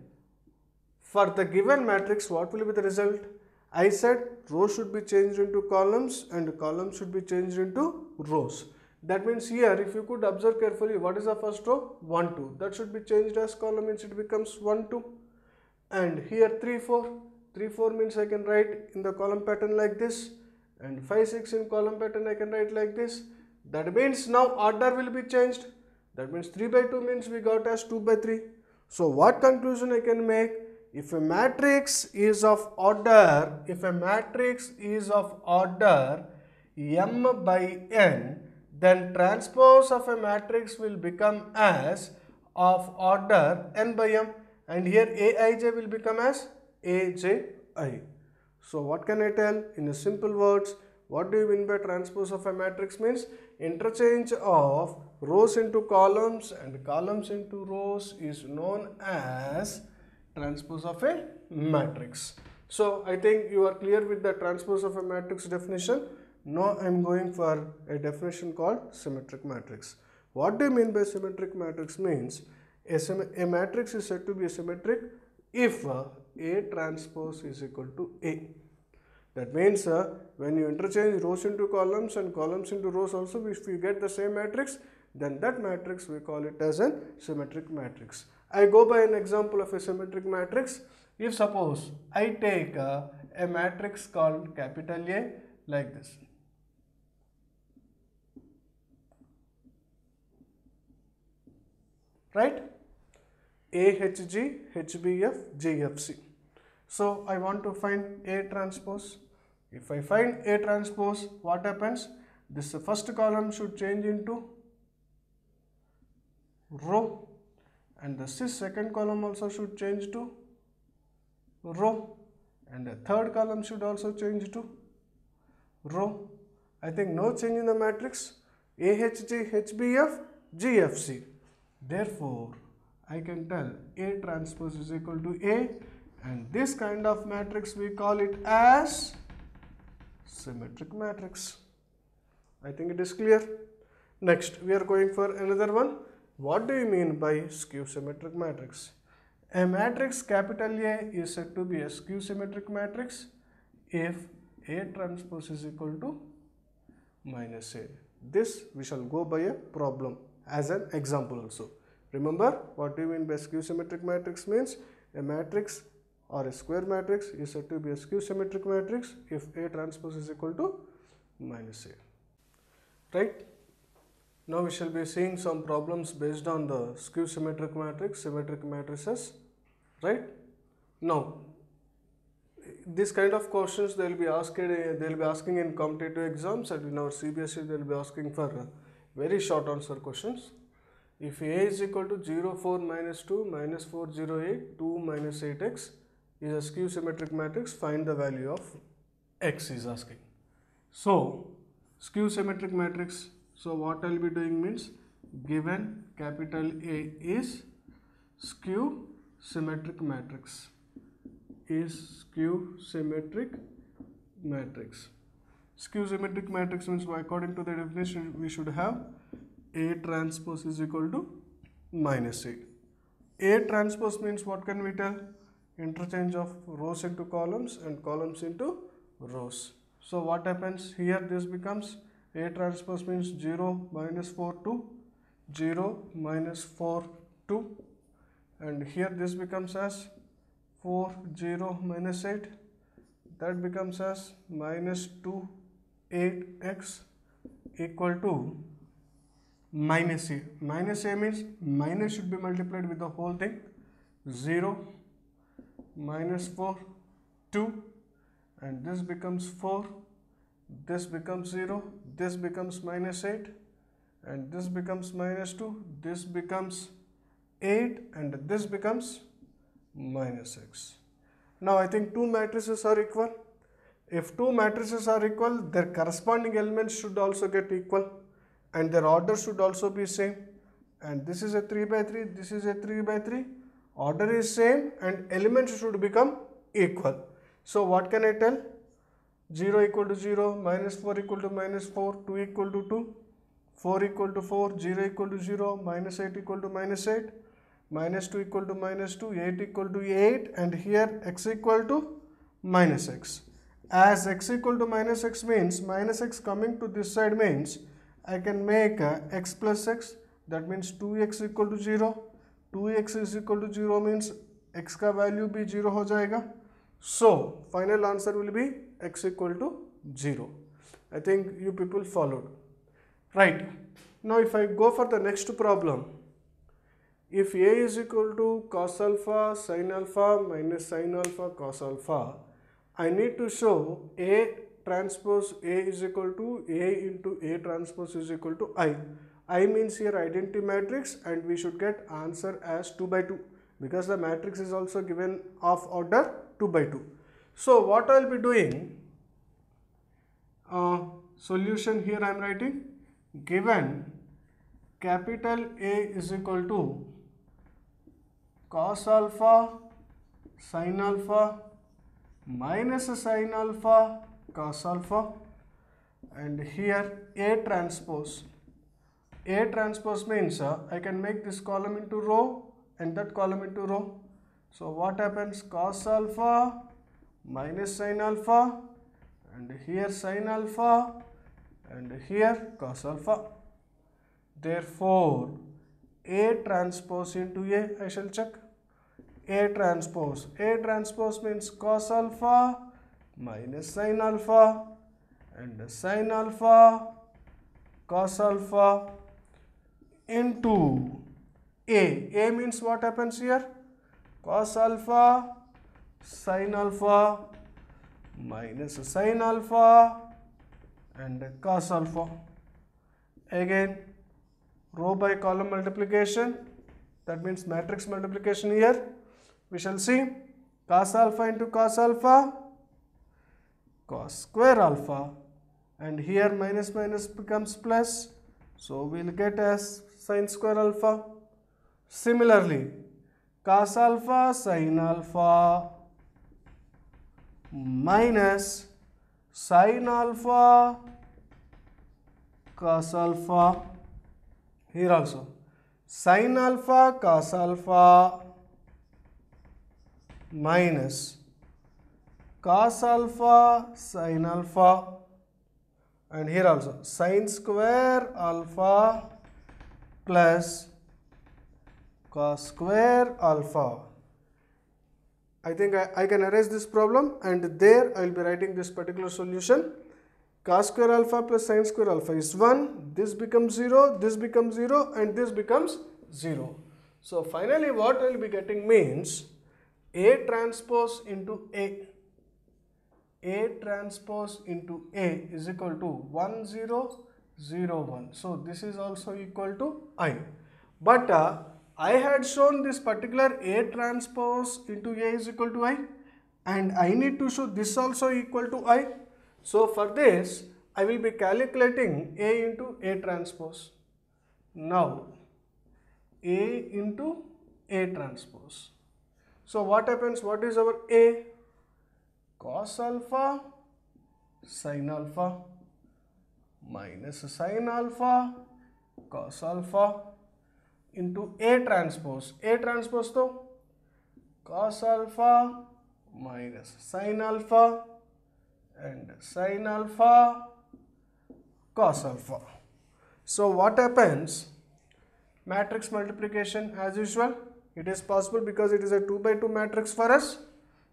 for the given matrix, what will be the result? I said rows should be changed into columns and columns should be changed into rows. That means here if you could observe carefully, what is the first row? 1, 2. That should be changed as column, means it becomes 1, 2. And here 3, 4. 3, 4 means I can write in the column pattern like this. And 5, 6 in column pattern I can write like this. That means now order will be changed. That means 3 by 2 means we got as 2 by 3. So what conclusion I can make? If a matrix is of order, m by n, then transpose of a matrix will become as of order n by m, and here Aij will become as Aji. So what can I tell? In a simple words, what do you mean by transpose of a matrix? Means interchange of rows into columns and columns into rows is known as transpose of a matrix. So I think you are clear with the transpose of a matrix definition. Now I am going for a definition called symmetric matrix. What do you mean by symmetric matrix? Means a matrix is said to be symmetric if A transpose is equal to A. That means when you interchange rows into columns and columns into rows also, if we get the same matrix, then that matrix we call it as a symmetric matrix. I go by an example of a symmetric matrix. If suppose I take a matrix called capital A like this. Right? AHG, HBF, GFC. So I want to find A transpose. If I find A transpose, what happens? This first column should change into row, and the second column also should change to row, and the third column should also change to row. I think no change in the matrix. AHG, HBF, GFC. Therefore, I can tell A transpose is equal to A, and this kind of matrix we call it as symmetric matrix. I think it is clear. Next, we are going for another one. What do you mean by skew symmetric matrix? A matrix capital A is said to be a skew symmetric matrix if A transpose is equal to minus A. This we shall go by a problem as an example also. Remember, what do you mean by skew symmetric matrix means? A matrix or a square matrix is said to be a skew symmetric matrix if A transpose is equal to minus A. Right? Now we shall be seeing some problems based on the skew symmetric matrix, symmetric matrices. Right? Now, this kind of questions they will be asking in competitive exams, and in our CBSE they will be asking for very short answer questions. If A is equal to 0, 4, minus 2, minus 4, 0, 8, 2, minus 8x is a skew symmetric matrix, find the value of x is asking. So, skew symmetric matrix, so what I will be doing means, given capital A is skew symmetric matrix, Skew symmetric matrix means according to the definition we should have A transpose is equal to minus A. A transpose means what can we tell? Interchange of rows into columns and columns into rows. So what happens here? This becomes A transpose means 0, minus 4, 2, 0, minus 4, 2, and here this becomes as 4, 0, minus 8, that becomes as minus 2, 8x equal to minus A. Minus A means minus should be multiplied with the whole thing. 0, minus 4, 2, and this becomes 4, this becomes 0, this becomes minus 8, and this becomes minus 2, this becomes 8, and this becomes minus x. Now I think two matrices are equal. If two matrices are equal, their corresponding elements should also get equal, and their order should also be same. And this is a 3 by 3, this is a 3 by 3. Order is same and elements should become equal. So what can I tell? 0 equal to 0, minus 4 equal to minus 4, 2 equal to 2, 4 equal to 4, 0 equal to 0, minus 8 equal to minus 8, minus 2 equal to minus 2, 8 equal to 8, and here x equal to minus x. As x equal to minus x means minus x coming to this side means I can make x plus x, that means 2x equal to 0. 2x is equal to 0 means x का value भी 0 हो जाएगा. So final answer will be x equal to 0. I think you people followed. Right. Now if I go for the next problem, if A is equal to cos alpha sin alpha minus sin alpha cos alpha, I need to show A transpose A is equal to A into A transpose is equal to I. I means here identity matrix, and we should get answer as 2 by 2 because the matrix is also given of order 2 by 2. So what I will be doing, solution here I am writing, given capital A is equal to cos alpha sin alpha minus sin alpha cos alpha, and here A transpose. A transpose means I can make this column into row and that column into row. So what happens? Cos alpha minus sin alpha and here sin alpha, and here cos alpha. Therefore, A transpose into A, I shall check. A transpose means cos alpha minus sin alpha, and sin alpha cos alpha into A. A means what happens here? Cos alpha sin alpha minus sin alpha and cos alpha. Again, row by column multiplication, that means matrix multiplication here. We shall see cos alpha into cos alpha, cos square alpha, and here minus minus becomes plus, so we will get as sin square alpha. Similarly, cos alpha sin alpha minus sin alpha cos alpha. Here also sin alpha cos alpha minus cos alpha sin alpha, and here also sin square alpha plus cos square alpha. I think I can erase this problem, and there I will be writing this particular solution. Cos square alpha plus sin square alpha is 1, this becomes 0, this becomes 0, and this becomes 0. So finally what I will be getting means A transpose into A transpose into A is equal to 1 0 0 1. So this is also equal to I. But I had shown this particular A transpose into A is equal to I, and I need to show this also equal to I. So for this I will be calculating A into A transpose. Now A into A transpose. So what happens? What is our A? Cos alpha sin alpha minus sin alpha cos alpha into A transpose. A transpose to cos alpha minus sin alpha and sin alpha cos alpha. So what happens? Matrix multiplication as usual. It is possible because it is a 2 by 2 matrix for us.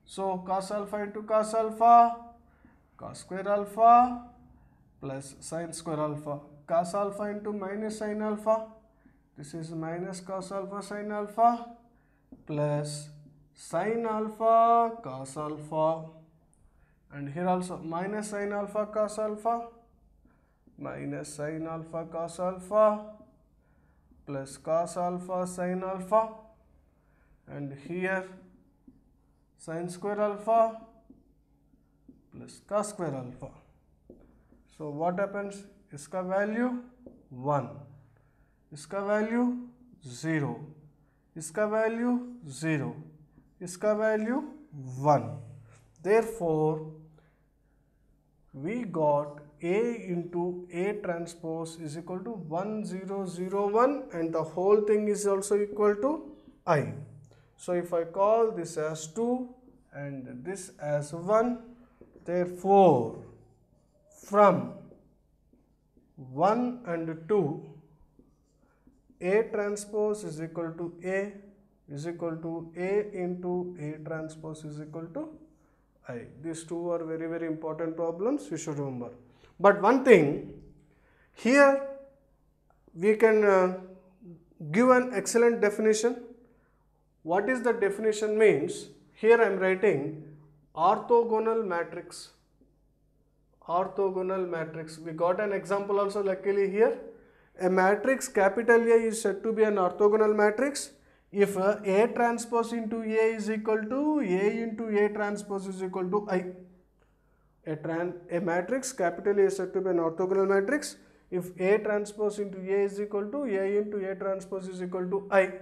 So cos alpha into cos alpha, cos square alpha plus sin square alpha, cos alpha into minus sin alpha, this is minus cos alpha sin alpha plus sin alpha cos alpha, and here also minus sin alpha cos alpha minus sin alpha cos alpha plus cos alpha sin alpha, and here sin square alpha plus cos square alpha. So what happens? इसका value 1, इसका value 0, इसका value 0, इसका value 1. Therefore we got A into A transpose is equal to 1 0 0 1, and the whole thing is also equal to I. So if I call this as 2 and this as 1, therefore from 1 and 2, A transpose is equal to A is equal to A into A transpose is equal to I. These two are very, very important problems, you should remember. But one thing, here we can give an excellent definition. What is the definition means? Here I am writing orthogonal matrix. Orthogonal matrix. We got an example also luckily here. A matrix capital A is said to be an orthogonal matrix if A transpose into A is equal to A into A transpose is equal to I. A matrix capital A is said to be an orthogonal matrix if A transpose into A is equal to A into A transpose is equal to I.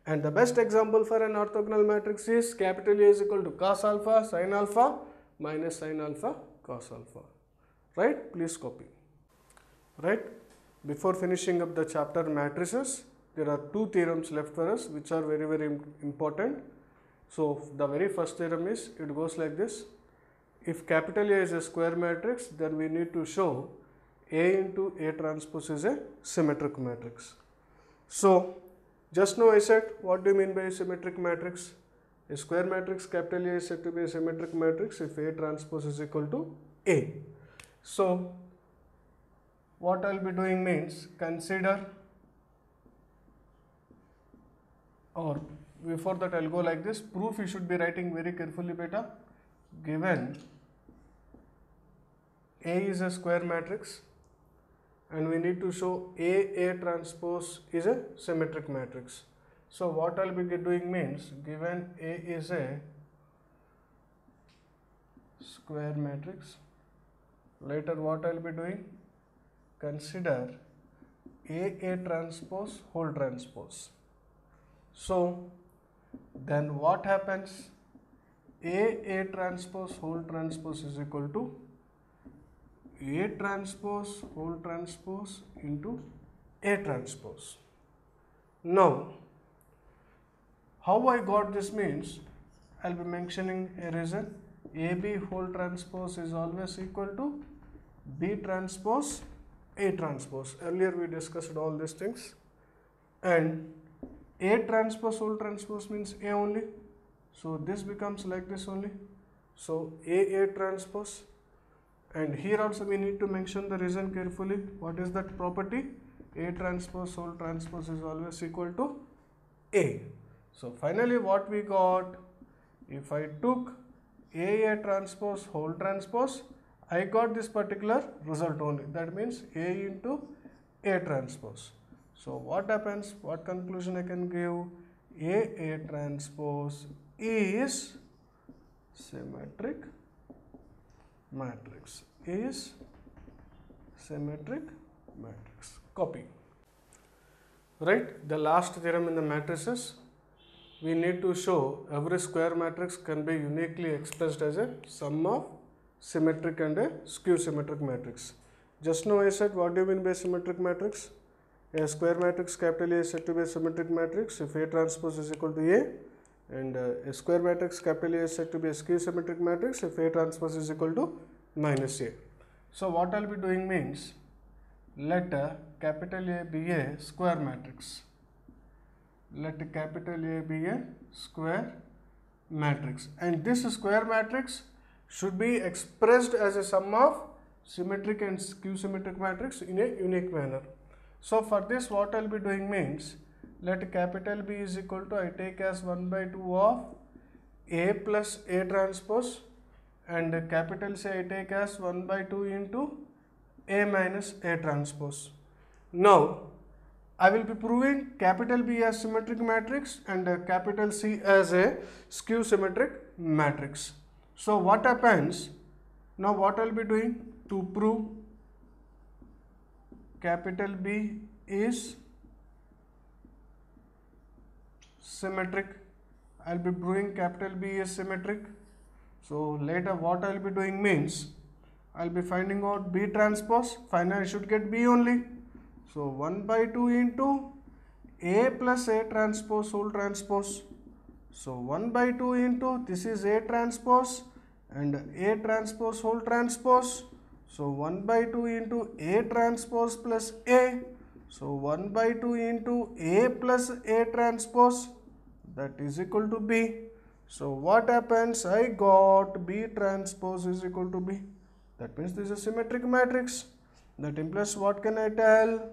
And the best example for an orthogonal matrix is capital A is equal to cos alpha sin alpha minus sin alpha cos alpha. Right? Please copy. Right? Before finishing up the chapter matrices, there are two theorems left for us which are very, very important. So the very first theorem is, it goes like this: if capital A is a square matrix, then we need to show A into A transpose is a symmetric matrix. So, just now I said, what do you mean by a symmetric matrix? A square matrix capital A is said to be a symmetric matrix if A transpose is equal to A. So, what I will be doing means, consider, or before that I will go like this, proof you should be writing very carefully beta. Given A is a square matrix and we need to show A transpose is a symmetric matrix. So what I will be doing means, given A is a square matrix, later what I will be doing, consider A transpose whole transpose. So then what happens? A transpose whole transpose is equal to A transpose whole transpose into A transpose. Now, how I got this means, I will be mentioning a reason. AB whole transpose is always equal to B transpose A transpose. Earlier we discussed all these things. And A transpose whole transpose means A only. So this becomes like this only. So A transpose, and here also we need to mention the reason carefully. What is that property? A transpose whole transpose is always equal to A. So finally what we got, if I took A transpose whole transpose, I got this particular result only. That means A into A transpose. So what happens? What conclusion I can give? A transpose is symmetric matrix. Is symmetric matrix. Copy. Right? The last theorem in the matrices. We need to show every square matrix can be uniquely expressed as a sum of symmetric and a skew symmetric matrix. Just now I said, what do you mean by symmetric matrix? A square matrix capital A is said to be a symmetric matrix if A transpose is equal to A, and a square matrix capital A is said to be a skew symmetric matrix if A transpose is equal to minus A. So what I will be doing means, let capital A be a square matrix. Let capital A be a square matrix, and this square matrix should be expressed as a sum of symmetric and skew symmetric matrix in a unique manner. So for this what I will be doing means, let capital B is equal to, I take as 1 by 2 of A plus A transpose, and capital C I take as 1 by 2 into A minus A transpose. Now I will be proving capital B as symmetric matrix and capital C as a skew symmetric matrix. So what happens? Now what I will be doing to prove capital B is symmetric, I will be proving capital B is symmetric. So later what I will be doing means, I will be finding out B transpose. Finally I should get B only. So 1 by 2 into A plus A transpose whole transpose. So 1 by 2 into, this is A transpose and A transpose whole transpose. So 1 by 2 into A transpose plus A. So 1 by 2 into A plus A transpose, that is equal to B. So what happens? I got B transpose is equal to B. That means this is a symmetric matrix. That implies, what can I tell?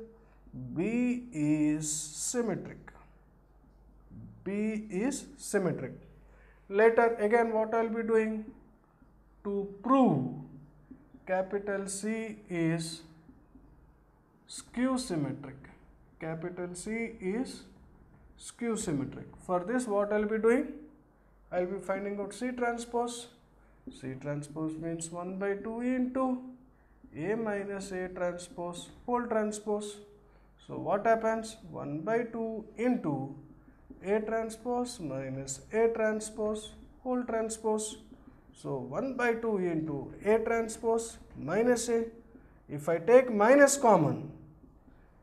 B is symmetric. B is symmetric. Later again what I will be doing to prove capital C is skew symmetric. Capital C is skew symmetric. For this what I will be doing? I will be finding out C transpose. C transpose means 1 by 2 into A minus A transpose whole transpose. So what happens? 1 by 2 into A transpose minus A transpose whole transpose. So 1 by 2 into A transpose minus A. If I take minus common,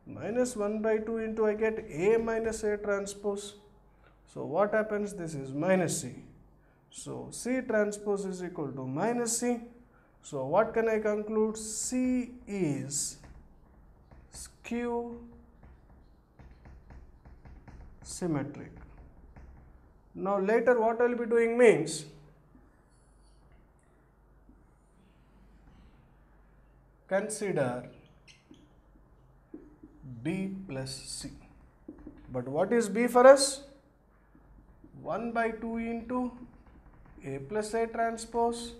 minus 1 by 2 into, I get A minus A transpose. So what happens? This is minus C. So C transpose is equal to minus C. So what can I conclude? C is skew symmetric. Now later what I will be doing means, consider B plus C. But what is B for us? 1 by 2 into A plus A transpose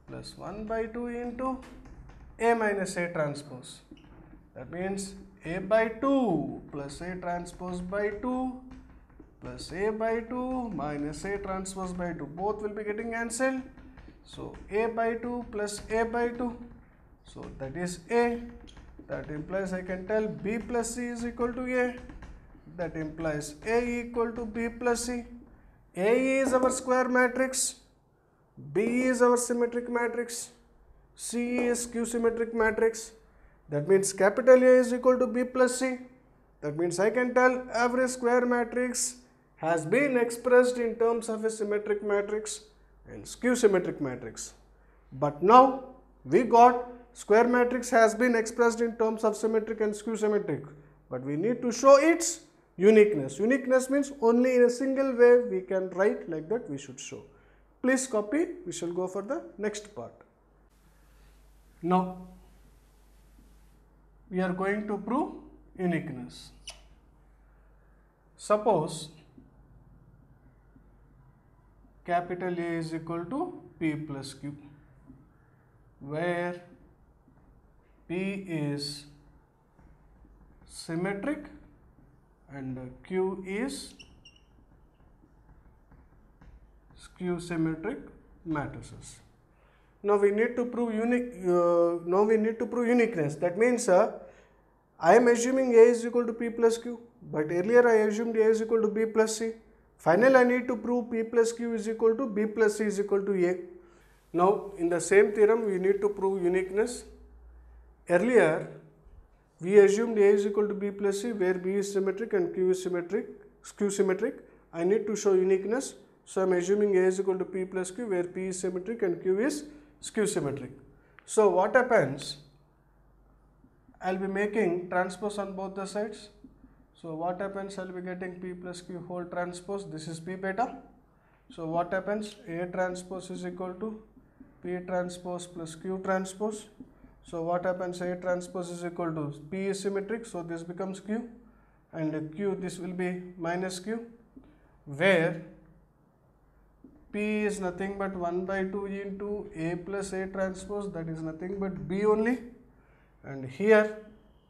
plus 1 by 2 into A minus A transpose. That means A by 2 plus A transpose by 2 plus A by 2 minus A transpose by 2. Both will be getting cancelled. So A by 2 plus A by 2. So that is A. That implies I can tell B plus C is equal to A. That implies A equal to B plus C. A is our square matrix. B is our symmetric matrix. C is skew symmetric matrix. That means capital A is equal to B plus C. That means I can tell every square matrix has been expressed in terms of a symmetric matrix and skew symmetric matrix. But now we got square matrix has been expressed in terms of symmetric and skew symmetric. But we need to show its uniqueness. Uniqueness means only in a single way we can write like that we should show. Please copy. We shall go for the next part. Now we are going to prove uniqueness. Suppose capital A is equal to P plus Q, where P is symmetric and Q is skew symmetric matrices. Now we need to prove uniqueness. That means I am assuming A is equal to P plus Q, but earlier I assumed A is equal to B plus C. Finally, I need to prove P plus Q is equal to B plus C is equal to A. Now in the same theorem we need to prove uniqueness. Earlier we assumed A is equal to B plus C, where B is symmetric and Q is skew symmetric. I need to show uniqueness. So I am assuming A is equal to P plus Q, where P is symmetric and Q is skew symmetric. So what happens? I will be making transpose on both the sides. So what happens? I will be getting P plus Q whole transpose. This is P beta. So what happens? A transpose is equal to P transpose plus Q transpose. So what happens? A transpose is equal to P is symmetric, so this becomes Q, and Q, this will be minus Q, where P is nothing but 1 by 2 into A plus A transpose, that is nothing but B only, and here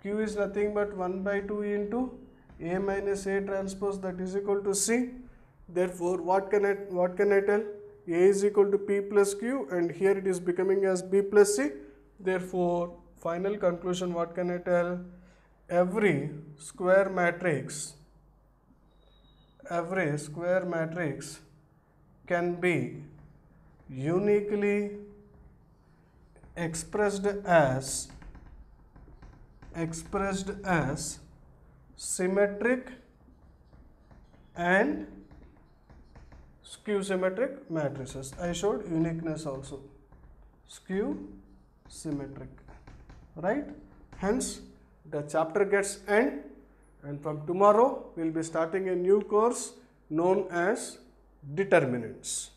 Q is nothing but 1 by 2 into A minus A transpose, that is equal to C. Therefore what can I tell? A is equal to P plus Q, and here it is becoming as B plus C. Therefore final conclusion, what can I tell? Every square matrix can be uniquely expressed as symmetric and skew symmetric matrices. I showed uniqueness also. Skew symmetric, right? Hence the chapter gets end, and from tomorrow we will be starting a new course known as determinants.